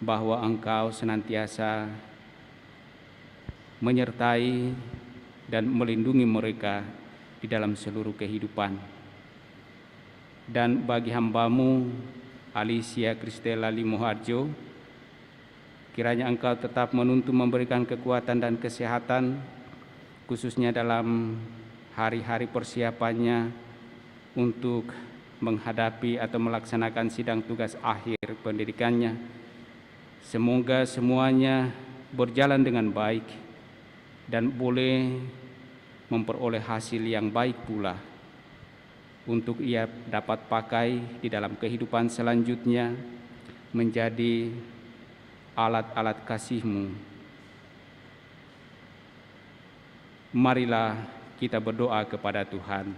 bahwa Engkau senantiasa menyertai dan melindungi mereka di dalam seluruh kehidupan. Dan bagi hamba-Mu Alicia Kristela Limoharjo, kiranya Engkau tetap menuntun memberikan kekuatan dan kesehatan, khususnya dalam hari-hari persiapannya untuk menghadapi atau melaksanakan sidang tugas akhir pendidikannya. Semoga semuanya berjalan dengan baik dan boleh memperoleh hasil yang baik pula untuk ia dapat pakai di dalam kehidupan selanjutnya menjadi alat-alat kasih-Mu. Marilah kita berdoa kepada Tuhan.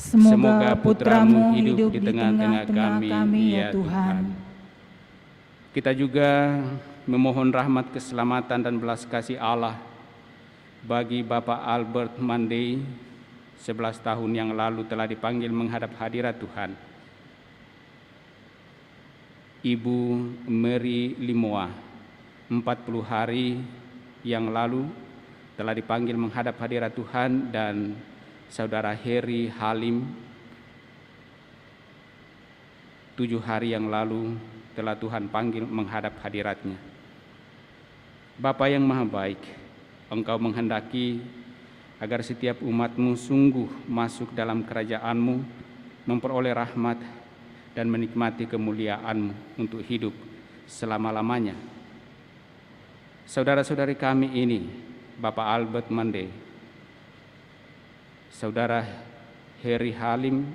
Semoga putra-Mu hidup di tengah-tengah kami, ya Tuhan. Kita juga memohon rahmat keselamatan dan belas kasih Allah bagi Bapak Albert Mandei, 11 tahun yang lalu telah dipanggil menghadap hadirat Tuhan. Ibu Mary Limoa, 40 hari yang lalu telah dipanggil menghadap hadirat Tuhan, dan Saudara Heri Halim 7 hari yang lalu telah Tuhan panggil menghadap hadirat-Nya. Bapa yang Maha Baik, Engkau menghendaki agar setiap umat-Mu sungguh masuk dalam kerajaan-Mu, memperoleh rahmat dan menikmati kemuliaan-Mu untuk hidup selama-lamanya. Saudara-saudari kami ini, Bapak Albert Mandei, Saudara Heri Halim,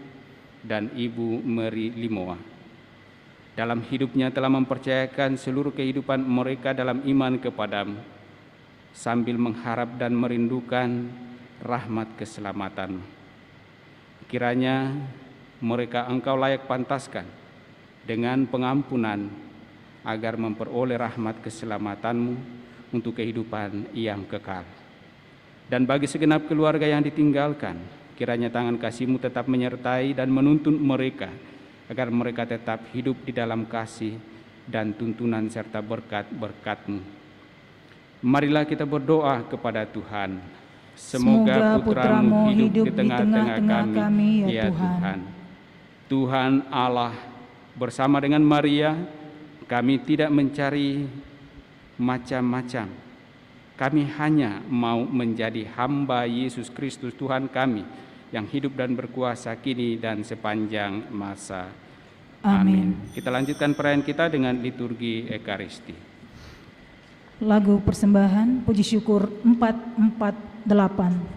dan Ibu Mary Limoa, dalam hidupnya telah mempercayakan seluruh kehidupan mereka dalam iman kepada-Mu, sambil mengharap dan merindukan rahmat keselamatan. Kiranya mereka Engkau layak pantaskan dengan pengampunan agar memperoleh rahmat keselamatan-Mu untuk kehidupan yang kekal. Dan bagi segenap keluarga yang ditinggalkan, kiranya tangan kasih-Mu tetap menyertai dan menuntun mereka agar mereka tetap hidup di dalam kasih dan tuntunan serta berkat-berkat-Mu. Marilah kita berdoa kepada Tuhan. Semoga putra-Mu hidup di tengah-tengah kami, ya Tuhan. Tuhan Allah, bersama dengan Maria, kami tidak mencari macam-macam. Kami hanya mau menjadi hamba Yesus Kristus Tuhan kami yang hidup dan berkuasa kini dan sepanjang masa. Amin. Kita lanjutkan perayaan kita dengan liturgi Ekaristi. Lagu persembahan puji syukur 448.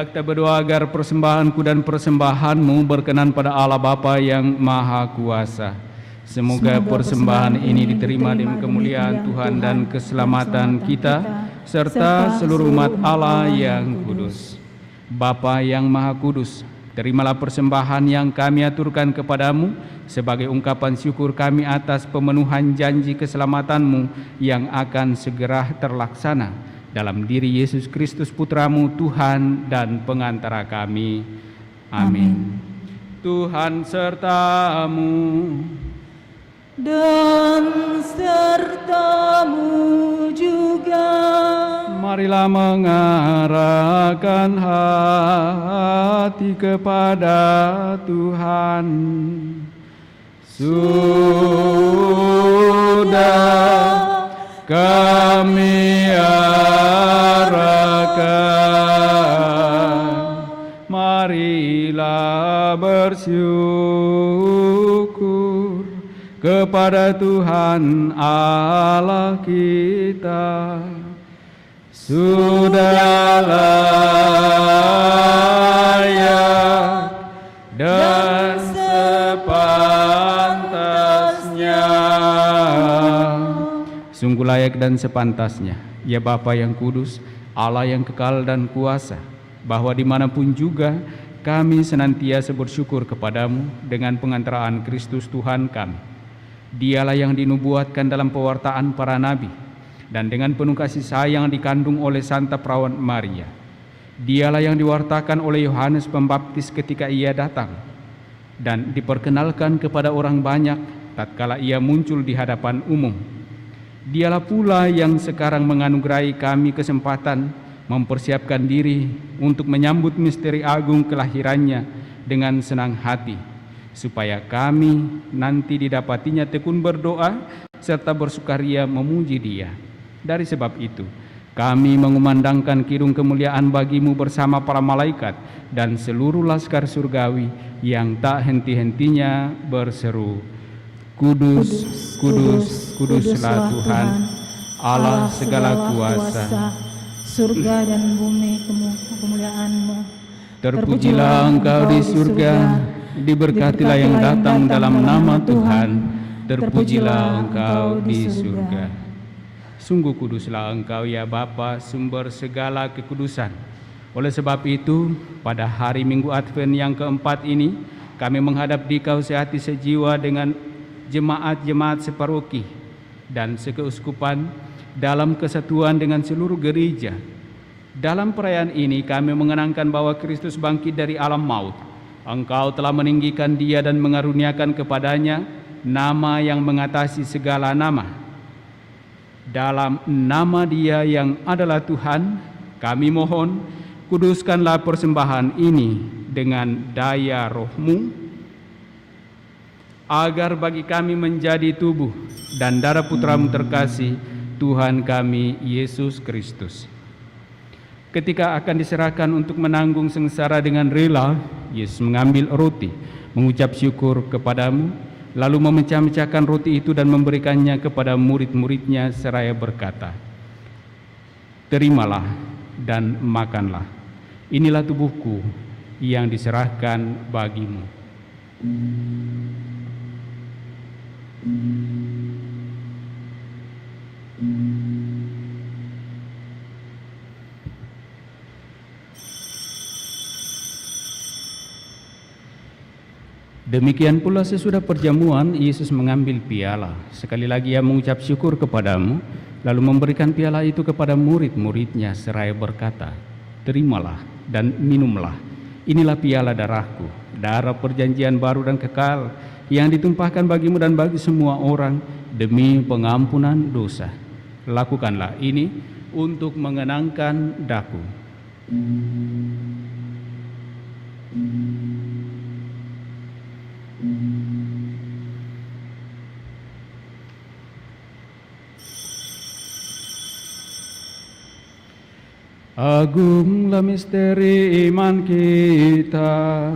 Marilah kita berdoa agar persembahanku dan persembahanmu berkenan pada Allah Bapa yang Maha Kuasa. Semoga persembahan ini diterima demi kemuliaan Tuhan dan keselamatan kita, serta seluruh umat Allah yang kudus. Bapa yang Maha Kudus, terimalah persembahan yang kami aturkan kepadamu sebagai ungkapan syukur kami atas pemenuhan janji keselamatan-Mu yang akan segera terlaksana dalam diri Yesus Kristus Putra-Mu, Tuhan dan pengantara kami. Amin. Tuhan sertamu dan sertamu juga. Marilah mengarahkan hati kepada Tuhan. Sudah kami arahkan, marilah bersyukur kepada Tuhan Allah kita. Sudah layak dan sepantasnya, sungguh layak dan sepantasnya, ya Bapa yang kudus, Allah yang kekal dan kuasa, bahwa dimanapun juga kami senantiasa bersyukur kepadamu dengan pengantaraan Kristus Tuhan kami. Dialah yang dinubuatkan dalam pewartaan para nabi, dan dengan penuh kasih sayang dikandung oleh Santa Perawan Maria. Dialah yang diwartakan oleh Yohanes Pembaptis ketika ia datang, dan diperkenalkan kepada orang banyak tatkala ia muncul di hadapan umum. Dialah pula yang sekarang menganugerahi kami kesempatan mempersiapkan diri untuk menyambut misteri agung kelahirannya dengan senang hati, supaya kami nanti didapatinya tekun berdoa serta bersukaria memuji Dia. Dari sebab itu, kami mengumandangkan kidung kemuliaan bagimu bersama para malaikat dan seluruh laskar surgawi yang tak henti-hentinya berseru, Kudus, kudus, kuduslah Tuhan, Allah segala kuasa. Surga dan bumi kemuliaan-Mu. Terpujilah Engkau di surga, diberkatilah yang datang dalam nama Tuhan. Terpujilah Engkau di surga. Sungguh kuduslah Engkau ya Bapa, sumber segala kekudusan. Oleh sebab itu, pada hari Minggu Advent yang keempat ini, kami menghadap Dikau sehati sejiwa dengan jemaat-jemaat separoki dan sekeuskupan dalam kesatuan dengan seluruh gereja. Dalam perayaan ini kami mengenangkan bahwa Kristus bangkit dari alam maut. Engkau telah meninggikan Dia dan mengaruniakan kepadanya nama yang mengatasi segala nama. Dalam nama Dia yang adalah Tuhan, kami mohon, kuduskanlah persembahan ini dengan daya Roh-Mu, agar bagi kami menjadi tubuh dan darah Putra-Mu terkasih, Tuhan kami Yesus Kristus. Ketika akan diserahkan untuk menanggung sengsara dengan rela, Yesus mengambil roti, mengucap syukur kepadamu, lalu memecah-mecahkan roti itu dan memberikannya kepada murid-muridnya seraya berkata, Terimalah dan makanlah, inilah tubuhku yang diserahkan bagimu. Demikian pula sesudah perjamuan, Yesus mengambil piala. Sekali lagi Ia mengucap syukur kepadamu, lalu memberikan piala itu kepada murid-muridnya seraya berkata, Terimalah dan minumlah, inilah piala darahku, darah perjanjian baru dan kekal, yang ditumpahkan bagimu dan bagi semua orang demi pengampunan dosa. Lakukanlah ini untuk mengenangkan daku. Agunglah misteri iman kita,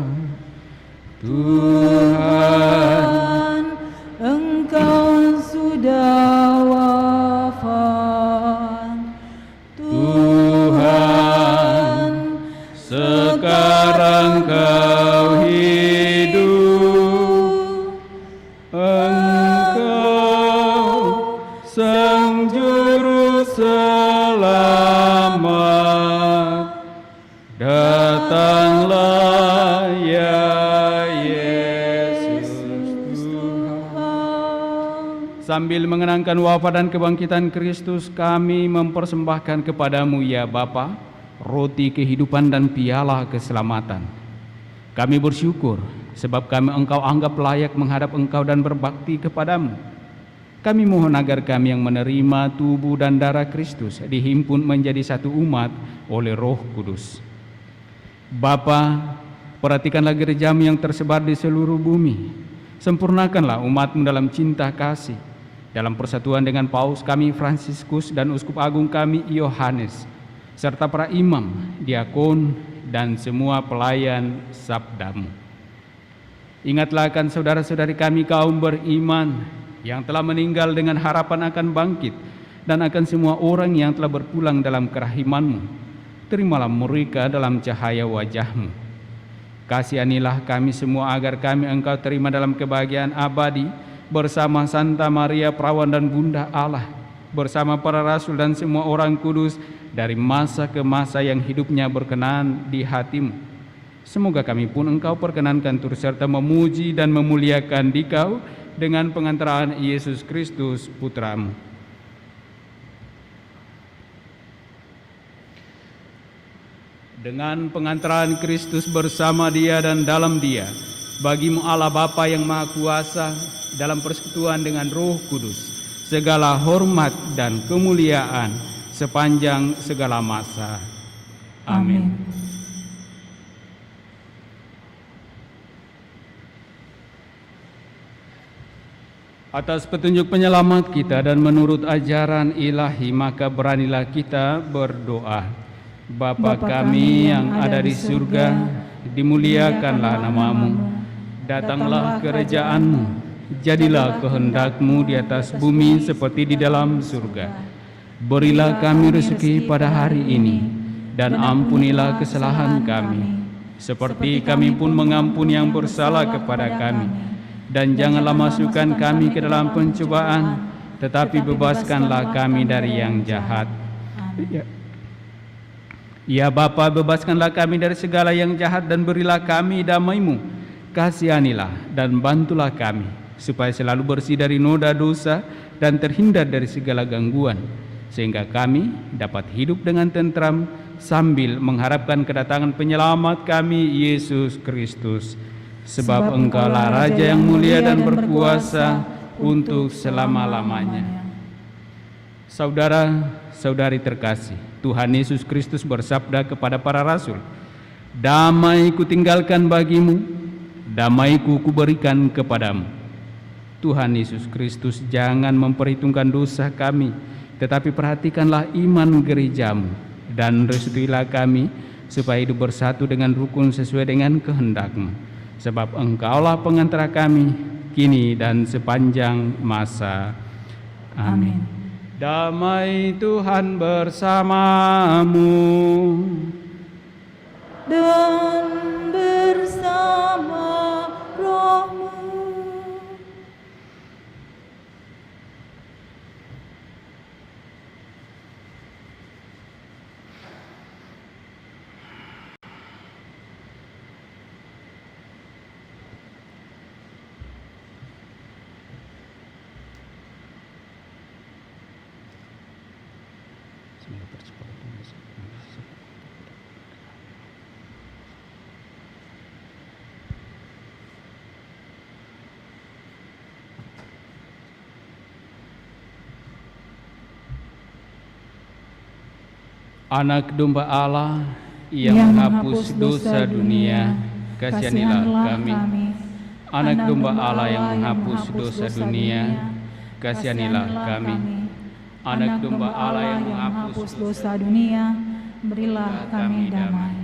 Tuhan, Engkau sudah wafat, Tuhan, Sambil mengenangkan wafat dan kebangkitan Kristus, kami mempersembahkan kepadamu ya Bapa, roti kehidupan dan piala keselamatan. Kami bersyukur sebab kami Engkau anggap layak menghadap Engkau dan berbakti kepadamu. Kami mohon agar kami yang menerima tubuh dan darah Kristus dihimpun menjadi satu umat oleh Roh Kudus. Bapa, perhatikanlah gerejamu yang tersebar di seluruh bumi. Sempurnakanlah umatmu dalam cinta kasih. Dalam persatuan dengan Paus kami Fransiskus dan Uskup Agung kami Yohanes, serta para imam, diakon, dan semua pelayan sabdamu. Ingatlah akan saudara-saudari kami kaum beriman yang telah meninggal dengan harapan akan bangkit, dan akan semua orang yang telah berpulang dalam kerahiman-Mu. Terimalah mereka dalam cahaya wajah-Mu. Kasihanilah kami semua agar kami Engkau terima dalam kebahagiaan abadi bersama Santa Maria Perawan dan Bunda Allah, bersama para rasul dan semua orang kudus dari masa ke masa yang hidupnya berkenan di hati-Mu. Semoga kami pun Engkau perkenankan turut serta memuji dan memuliakan Dikau dengan pengantaraan Yesus Kristus Putra-Mu. Dengan pengantaraan Kristus bersama Dia dan dalam Dia, bagi-Mu Allah Bapa yang Maha Kuasa, dalam persekutuan dengan Roh Kudus, segala hormat dan kemuliaan sepanjang segala masa. Amin. Atas petunjuk penyelamat kita dan menurut ajaran ilahi, maka beranilah kita berdoa. Bapa kami yang ada di surga, dimuliakanlah nama-Mu. Datanglah kerajaan-Mu, jadilah kehendak-Mu di atas bumi seperti di dalam surga. Berilah kami rezeki pada hari ini, dan ampunilah kesalahan kami, seperti kami pun mengampuni yang bersalah kepada kami. Dan janganlah masukkan kami ke dalam pencobaan, tetapi bebaskanlah kami dari yang jahat. Ya Bapa, bebaskanlah kami dari segala yang jahat dan berilah kami damai-Mu. Kasihanilah dan bantulah kami, supaya selalu bersih dari noda dosa dan terhindar dari segala gangguan, sehingga kami dapat hidup dengan tentram sambil mengharapkan kedatangan penyelamat kami, Yesus Kristus. Sebab Engkaulah Raja yang mulia dan berkuasa untuk selama-lamanya. Saudara-saudari terkasih, Tuhan Yesus Kristus bersabda kepada para rasul, "Damai kutinggalkan bagimu, damai-Ku kuberikan kepadamu." Tuhan Yesus Kristus jangan memperhitungkan dosa kami, tetapi perhatikanlah iman gereja-Mu, dan restuilah kami supaya hidup bersatu dengan rukun sesuai dengan kehendak-Mu. Sebab Engkaulah pengantara kami kini dan sepanjang masa. Amin. Damai Tuhan bersamamu dan bersama rohmu. Anak domba Allah yang menghapus dosa dunia, kasihanilah kami. Anak domba Allah yang menghapus dosa dunia, kasihanilah kami. Anak domba Allah yang menghapus dosa dunia, berilah kami damai.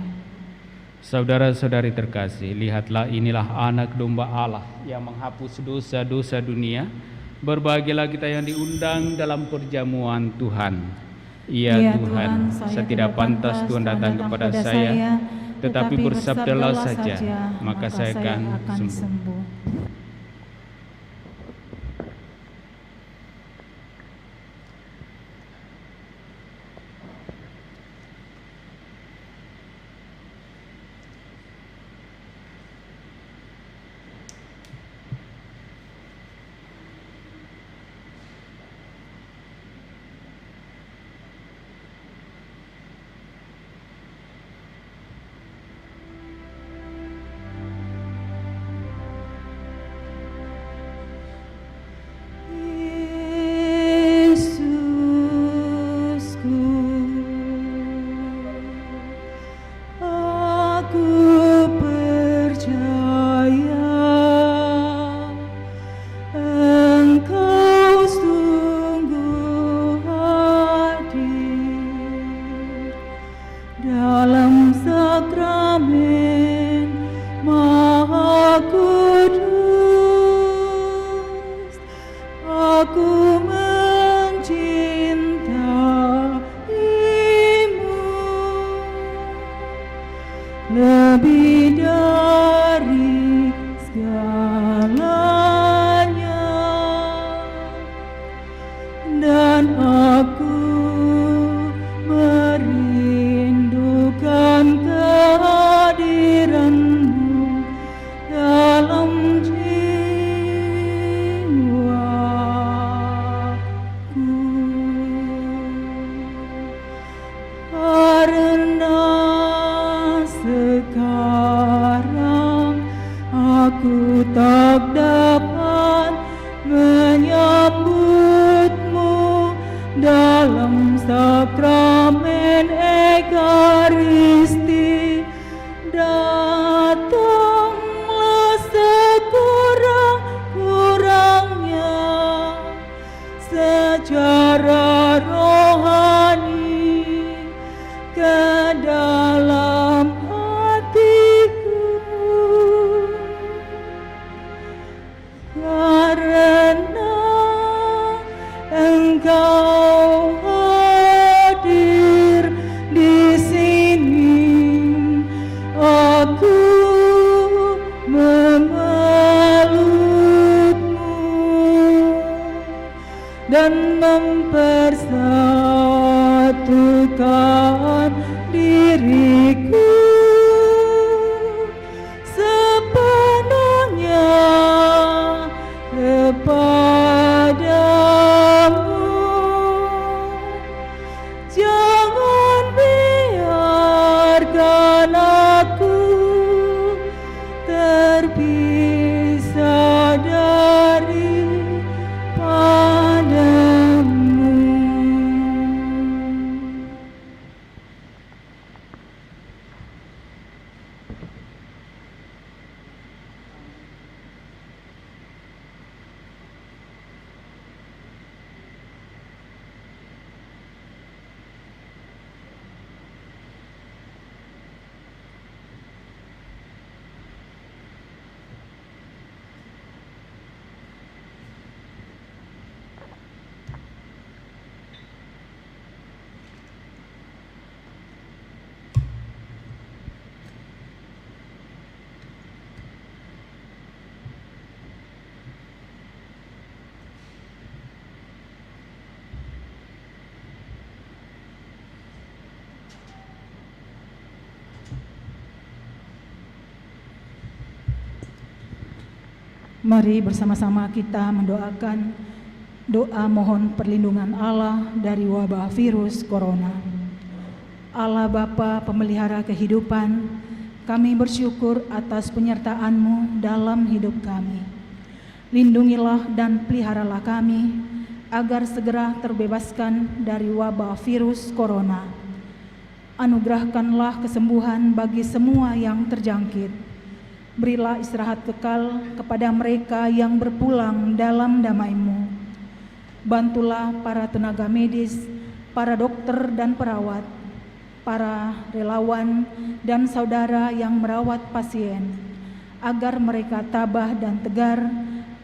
Saudara-saudari terkasih, lihatlah inilah anak domba Allah yang menghapus dosa-dosa dunia. Berbahagialah kita yang diundang dalam perjamuan Tuhan. Ya Tuhan, saya tidak pantas Tuhan datang kepada saya, tetapi bersabdalah saja, maka saya akan sembuh. Aku tak dapat menyambutmu dalam sakramen Ekaristi. Datanglah sekurang-kurangnya secara rohani ke dalam hatiku, karena Engkau hadir di sini. Aku memelukmu dan mempersatukan diriku sepenuhnya kepadamu. Jangan biarkan aku terpisah daripadamu. Mari bersama-sama kita mendoakan doa mohon perlindungan Allah dari wabah virus corona. Allah Bapa pemelihara kehidupan, kami bersyukur atas penyertaan-Mu dalam hidup kami. Lindungilah dan peliharalah kami agar segera terbebaskan dari wabah virus corona. Anugerahkanlah kesembuhan bagi semua yang terjangkit. Berilah istirahat kekal kepada mereka yang berpulang dalam damai-Mu. Bantulah para tenaga medis, para dokter dan perawat, para relawan dan saudara yang merawat pasien, agar mereka tabah dan tegar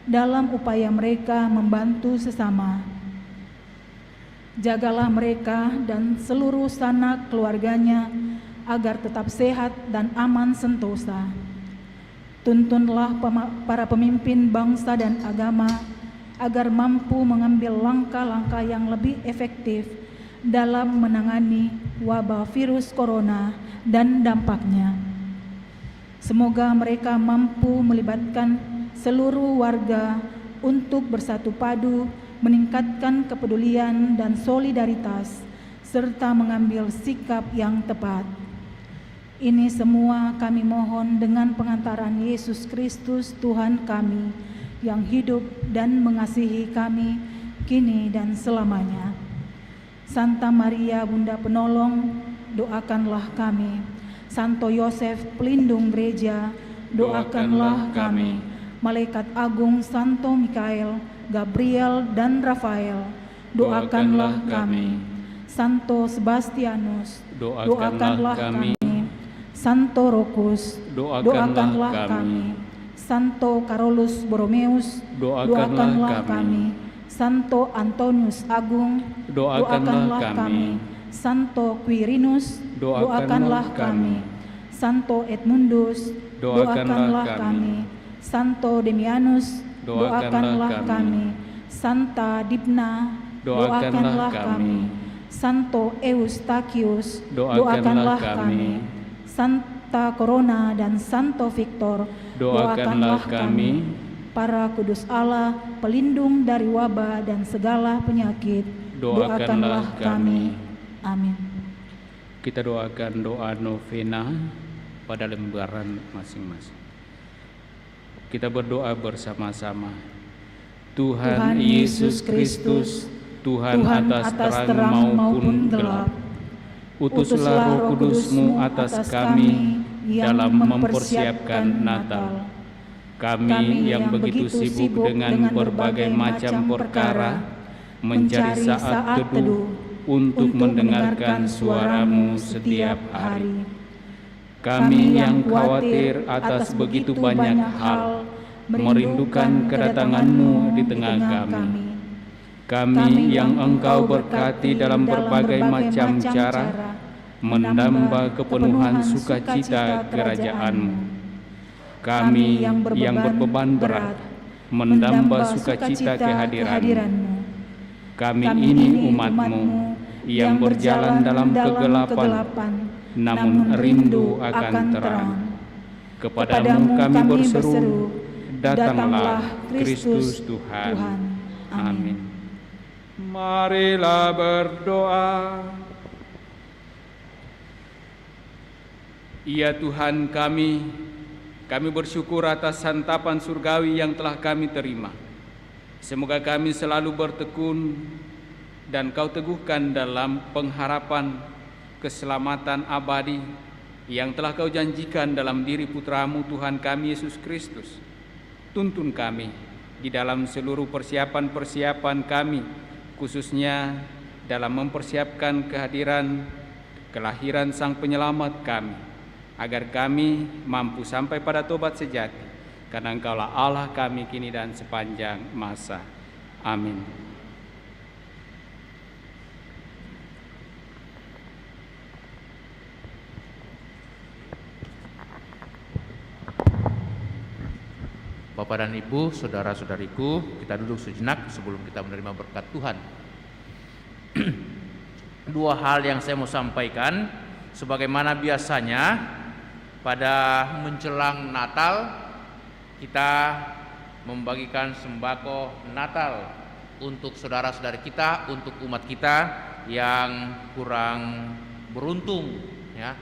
dalam upaya mereka membantu sesama. Jagalah mereka dan seluruh sanak keluarganya agar tetap sehat dan aman sentosa. Tuntunlah para pemimpin bangsa dan agama agar mampu mengambil langkah-langkah yang lebih efektif dalam menangani wabah virus corona dan dampaknya. Semoga mereka mampu melibatkan seluruh warga untuk bersatu padu, meningkatkan kepedulian dan solidaritas, serta mengambil sikap yang tepat. Ini semua kami mohon dengan pengantaran Yesus Kristus Tuhan kami yang hidup dan mengasihi kami kini dan selamanya. Santa Maria Bunda Penolong, doakanlah kami. Santo Yosef pelindung gereja, doakanlah kami. Malaikat Agung Santo Mikael, Gabriel dan Rafael, doakanlah kami. Santo Sebastianus, doakanlah kami. Santo Rokus, doakanlah kami. Santo Carolus Borromeus, doakanlah kami. Santo Antonius Agung, doakanlah kami. Santo Quirinus, doakanlah kami. Santo Edmundus, doakanlah kami. Santo Demianus, doakanlah kami. Santa Dibna, doakanlah kami. Santo Eustachius, doakanlah kami. Santa Corona dan Santo Victor, doakanlah kami. Para kudus Allah, pelindung dari wabah dan segala penyakit, doakanlah kami. Amin. Kita doakan doa novena pada lembaran masing-masing. Kita berdoa bersama-sama. Tuhan Yesus Kristus, Tuhan atas terang maupun gelap, utuslah Roh Kudus-Mu atas kami dalam mempersiapkan Natal. Kami yang begitu sibuk dengan berbagai macam perkara, mencari saat teduh untuk mendengarkan suara-Mu setiap hari. Kami yang khawatir atas begitu banyak hal, merindukan kedatangan-Mu di tengah kami. Kami yang Engkau berkati dalam berbagai macam cara, menambah kepenuhan sukacita kerajaan-Mu. Kami yang berbeban berat, menambah sukacita kehadiran-Mu. Kami ini umat-Mu yang berjalan dalam kegelapan, namun rindu akan terang. Kepadamu kami berseru, datanglah Kristus Tuhan. Amin. Marilah berdoa. Ya Tuhan kami bersyukur atas santapan surgawi yang telah kami terima. Semoga kami selalu bertekun dan Kau teguhkan dalam pengharapan keselamatan abadi yang telah Kau janjikan dalam diri Putra-Mu Tuhan kami Yesus Kristus. Tuntun kami di dalam seluruh persiapan-persiapan kami, khususnya dalam mempersiapkan kelahiran Sang Penyelamat kami, agar kami mampu sampai pada tobat sejati, karena Engkaulah Allah kami kini dan sepanjang masa. Amin. Bapak dan Ibu, saudara-saudariku, kita duduk sejenak sebelum kita menerima berkat Tuhan. Dua hal yang saya mau sampaikan, sebagaimana biasanya pada menjelang Natal kita membagikan sembako Natal untuk saudara-saudari kita, untuk umat kita yang kurang beruntung, ya.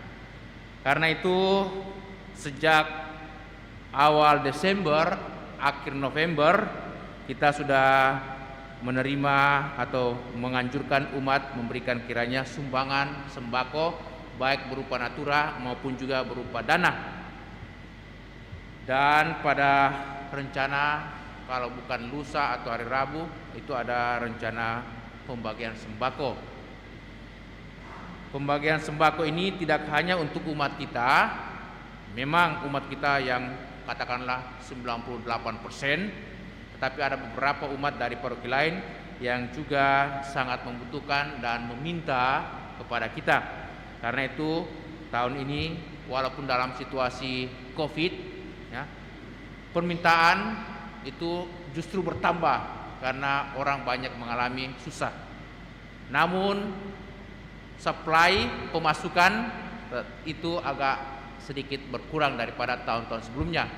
Karena itu sejak awal Desember, akhir November, kita sudah menerima atau menganjurkan umat memberikan kiranya sumbangan sembako, baik berupa natura maupun juga berupa dana. Dan pada rencana kalau bukan lusa atau hari Rabu itu ada rencana pembagian sembako. Pembagian sembako ini tidak hanya untuk umat kita, memang umat kita yang katakanlah 98%, tetapi ada beberapa umat dari paroki lain yang juga sangat membutuhkan dan meminta kepada kita. Karena itu tahun ini walaupun dalam situasi COVID, ya, permintaan itu justru bertambah karena orang banyak mengalami susah. Namun supply pemasukan itu agak sedikit berkurang daripada tahun-tahun sebelumnya.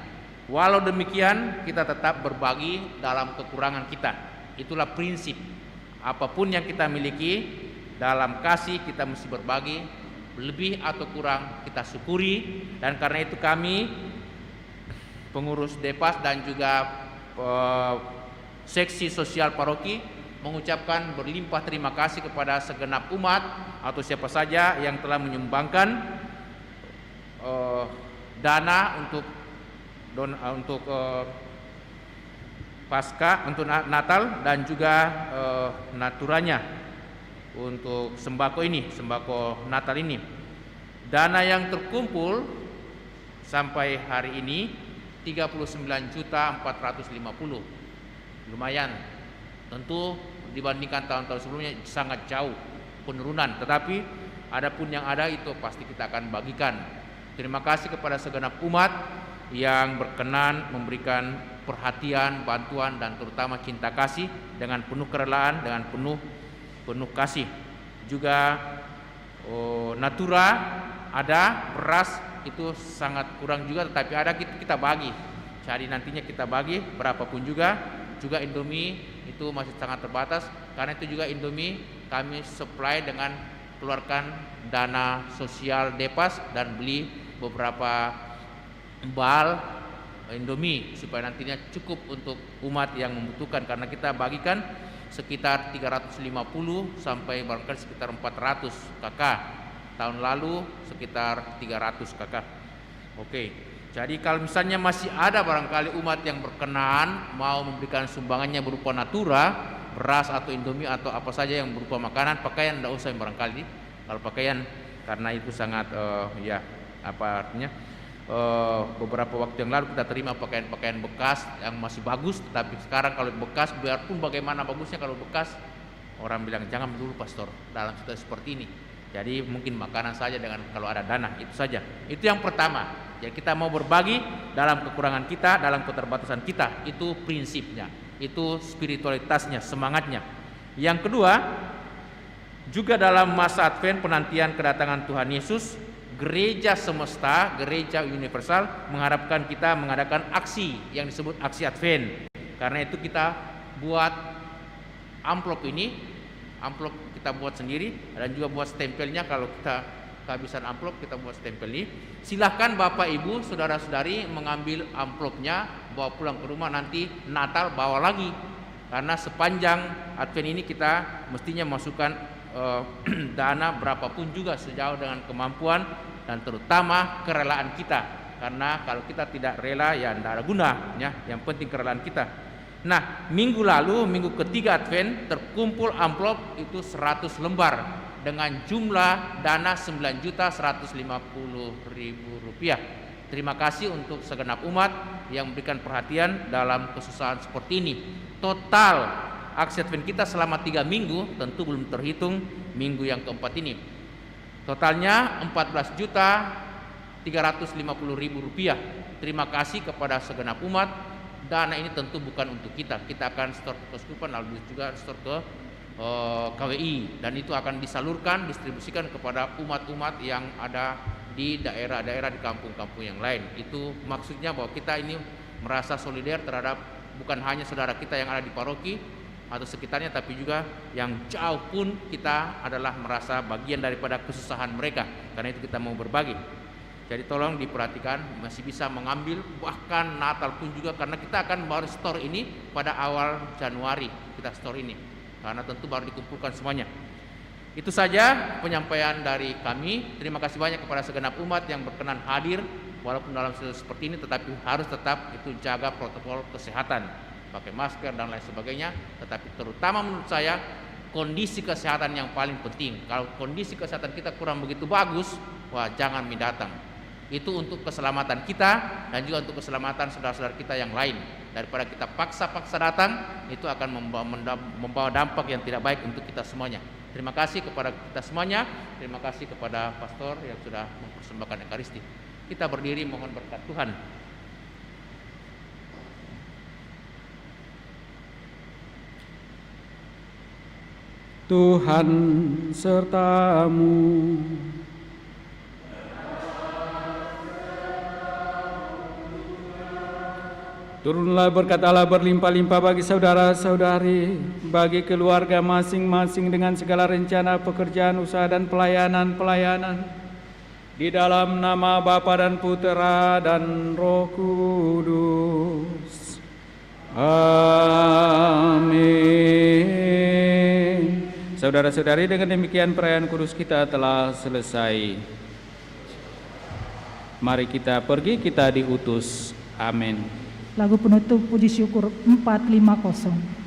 Walau demikian kita tetap berbagi dalam kekurangan kita. Itulah prinsip. Apapun yang kita miliki, dalam kasih kita mesti berbagi, lebih atau kurang kita syukuri. Dan karena itu kami pengurus Depas dan juga seksi sosial paroki mengucapkan berlimpah terima kasih kepada segenap umat atau siapa saja yang telah menyumbangkan dana untuk Pasca, untuk Natal dan juga naturanya untuk sembako ini, sembako Natal ini. Dana yang terkumpul sampai hari ini 39.450. Lumayan. Tentu dibandingkan tahun-tahun sebelumnya sangat jauh penurunan, tetapi adapun yang ada itu pasti kita akan bagikan. Terima kasih kepada segenap umat yang berkenan memberikan perhatian, bantuan dan terutama cinta kasih dengan penuh kerelaan, dengan penuh kasih. Juga natura ada, beras itu sangat kurang juga, tetapi ada kita bagi. Jadi nantinya kita bagi berapapun juga Indomie itu masih sangat terbatas. Karena itu juga Indomie kami supply dengan keluarkan dana sosial Depas dan beli beberapa bal Indomie supaya nantinya cukup untuk umat yang membutuhkan, karena kita bagikan sekitar 350 sampai barangkali sekitar 400 KK. Tahun lalu sekitar 300 KK. Oke. Jadi kalau misalnya masih ada barangkali umat yang berkenan mau memberikan sumbangannya berupa natura, beras atau Indomie atau apa saja yang berupa makanan, pakaian tidak usah barangkali. Kalau pakaian karena itu sangat beberapa waktu yang lalu kita terima pakaian-pakaian bekas yang masih bagus, tetapi sekarang kalau bekas biarpun bagaimana bagusnya, kalau bekas orang bilang jangan dulu pastor dalam situasi seperti ini. Jadi mungkin makanan saja dengan kalau ada dana, itu saja. Itu yang pertama. Jadi kita mau berbagi dalam kekurangan kita, dalam keterbatasan kita. Itu prinsipnya, itu spiritualitasnya, semangatnya. Yang kedua, juga dalam masa Advent penantian kedatangan Tuhan Yesus, gereja semesta, gereja universal mengharapkan kita mengadakan aksi yang disebut aksi Advent. Karena itu kita buat amplop ini, amplop kita buat sendiri, dan juga buat stempelnya. Kalau kita kehabisan amplop, kita buat stempel ini. Silahkan Bapak Ibu, saudara-saudari mengambil amplopnya, bawa pulang ke rumah, nanti Natal bawa lagi. Karena sepanjang Advent ini kita mestinya masukkan dana berapapun juga sejauh dengan kemampuan dan terutama kerelaan kita. Karena kalau kita tidak rela ya tidak ada guna, ya. Yang penting kerelaan kita. Nah, minggu lalu, minggu ketiga Advent, terkumpul amplop itu 100 lembar dengan jumlah dana Rp9.150.000. Terima kasih untuk segenap umat yang memberikan perhatian dalam kesusahan seperti ini. Total aksi Advent kita selama 3 minggu, tentu belum terhitung minggu yang keempat ini. Totalnya Rp14.350.000. Terima kasih kepada segenap umat. Dana ini tentu bukan untuk kita. Kita akan store ke Keuskupan, lalu juga store ke KWI, dan itu akan disalurkan, distribusikan kepada umat-umat yang ada di daerah-daerah, di kampung-kampung yang lain. Itu maksudnya bahwa kita ini merasa solider terhadap bukan hanya saudara kita yang ada di paroki atau sekitarnya, tapi juga yang jauh pun kita adalah merasa bagian daripada kesusahan mereka. Karena itu kita mau berbagi. Jadi tolong diperhatikan, masih bisa mengambil, bahkan Natal pun juga, karena kita akan baru store ini pada awal Januari, kita store ini, karena tentu baru dikumpulkan semuanya. Itu saja penyampaian dari kami. Terima kasih banyak kepada segenap umat yang berkenan hadir, walaupun dalam situasi seperti ini, tetapi harus tetap itu jaga protokol kesehatan, pakai masker dan lain sebagainya. Tetapi terutama menurut saya, kondisi kesehatan yang paling penting. Kalau kondisi kesehatan kita kurang begitu bagus, wah jangan datang. Itu untuk keselamatan kita dan juga untuk keselamatan saudara-saudara kita yang lain. Daripada kita paksa-paksa datang, itu akan membawa dampak yang tidak baik untuk kita semuanya. Terima kasih kepada kita semuanya. Terima kasih kepada pastor yang sudah mempersembahkan Ekaristi. Kita berdiri mohon berkat Tuhan. Tuhan sertamu. Turunlah berkat Allah berlimpah-limpah bagi saudara-saudari, bagi keluarga masing-masing dengan segala rencana pekerjaan, usaha dan pelayanan. Di dalam nama Bapa dan Putera dan Roh Kudus. Amin. Saudara-saudari, dengan demikian perayaan kudus kita telah selesai. Mari kita pergi, kita diutus. Amin. Lagu penutup puji syukur 450.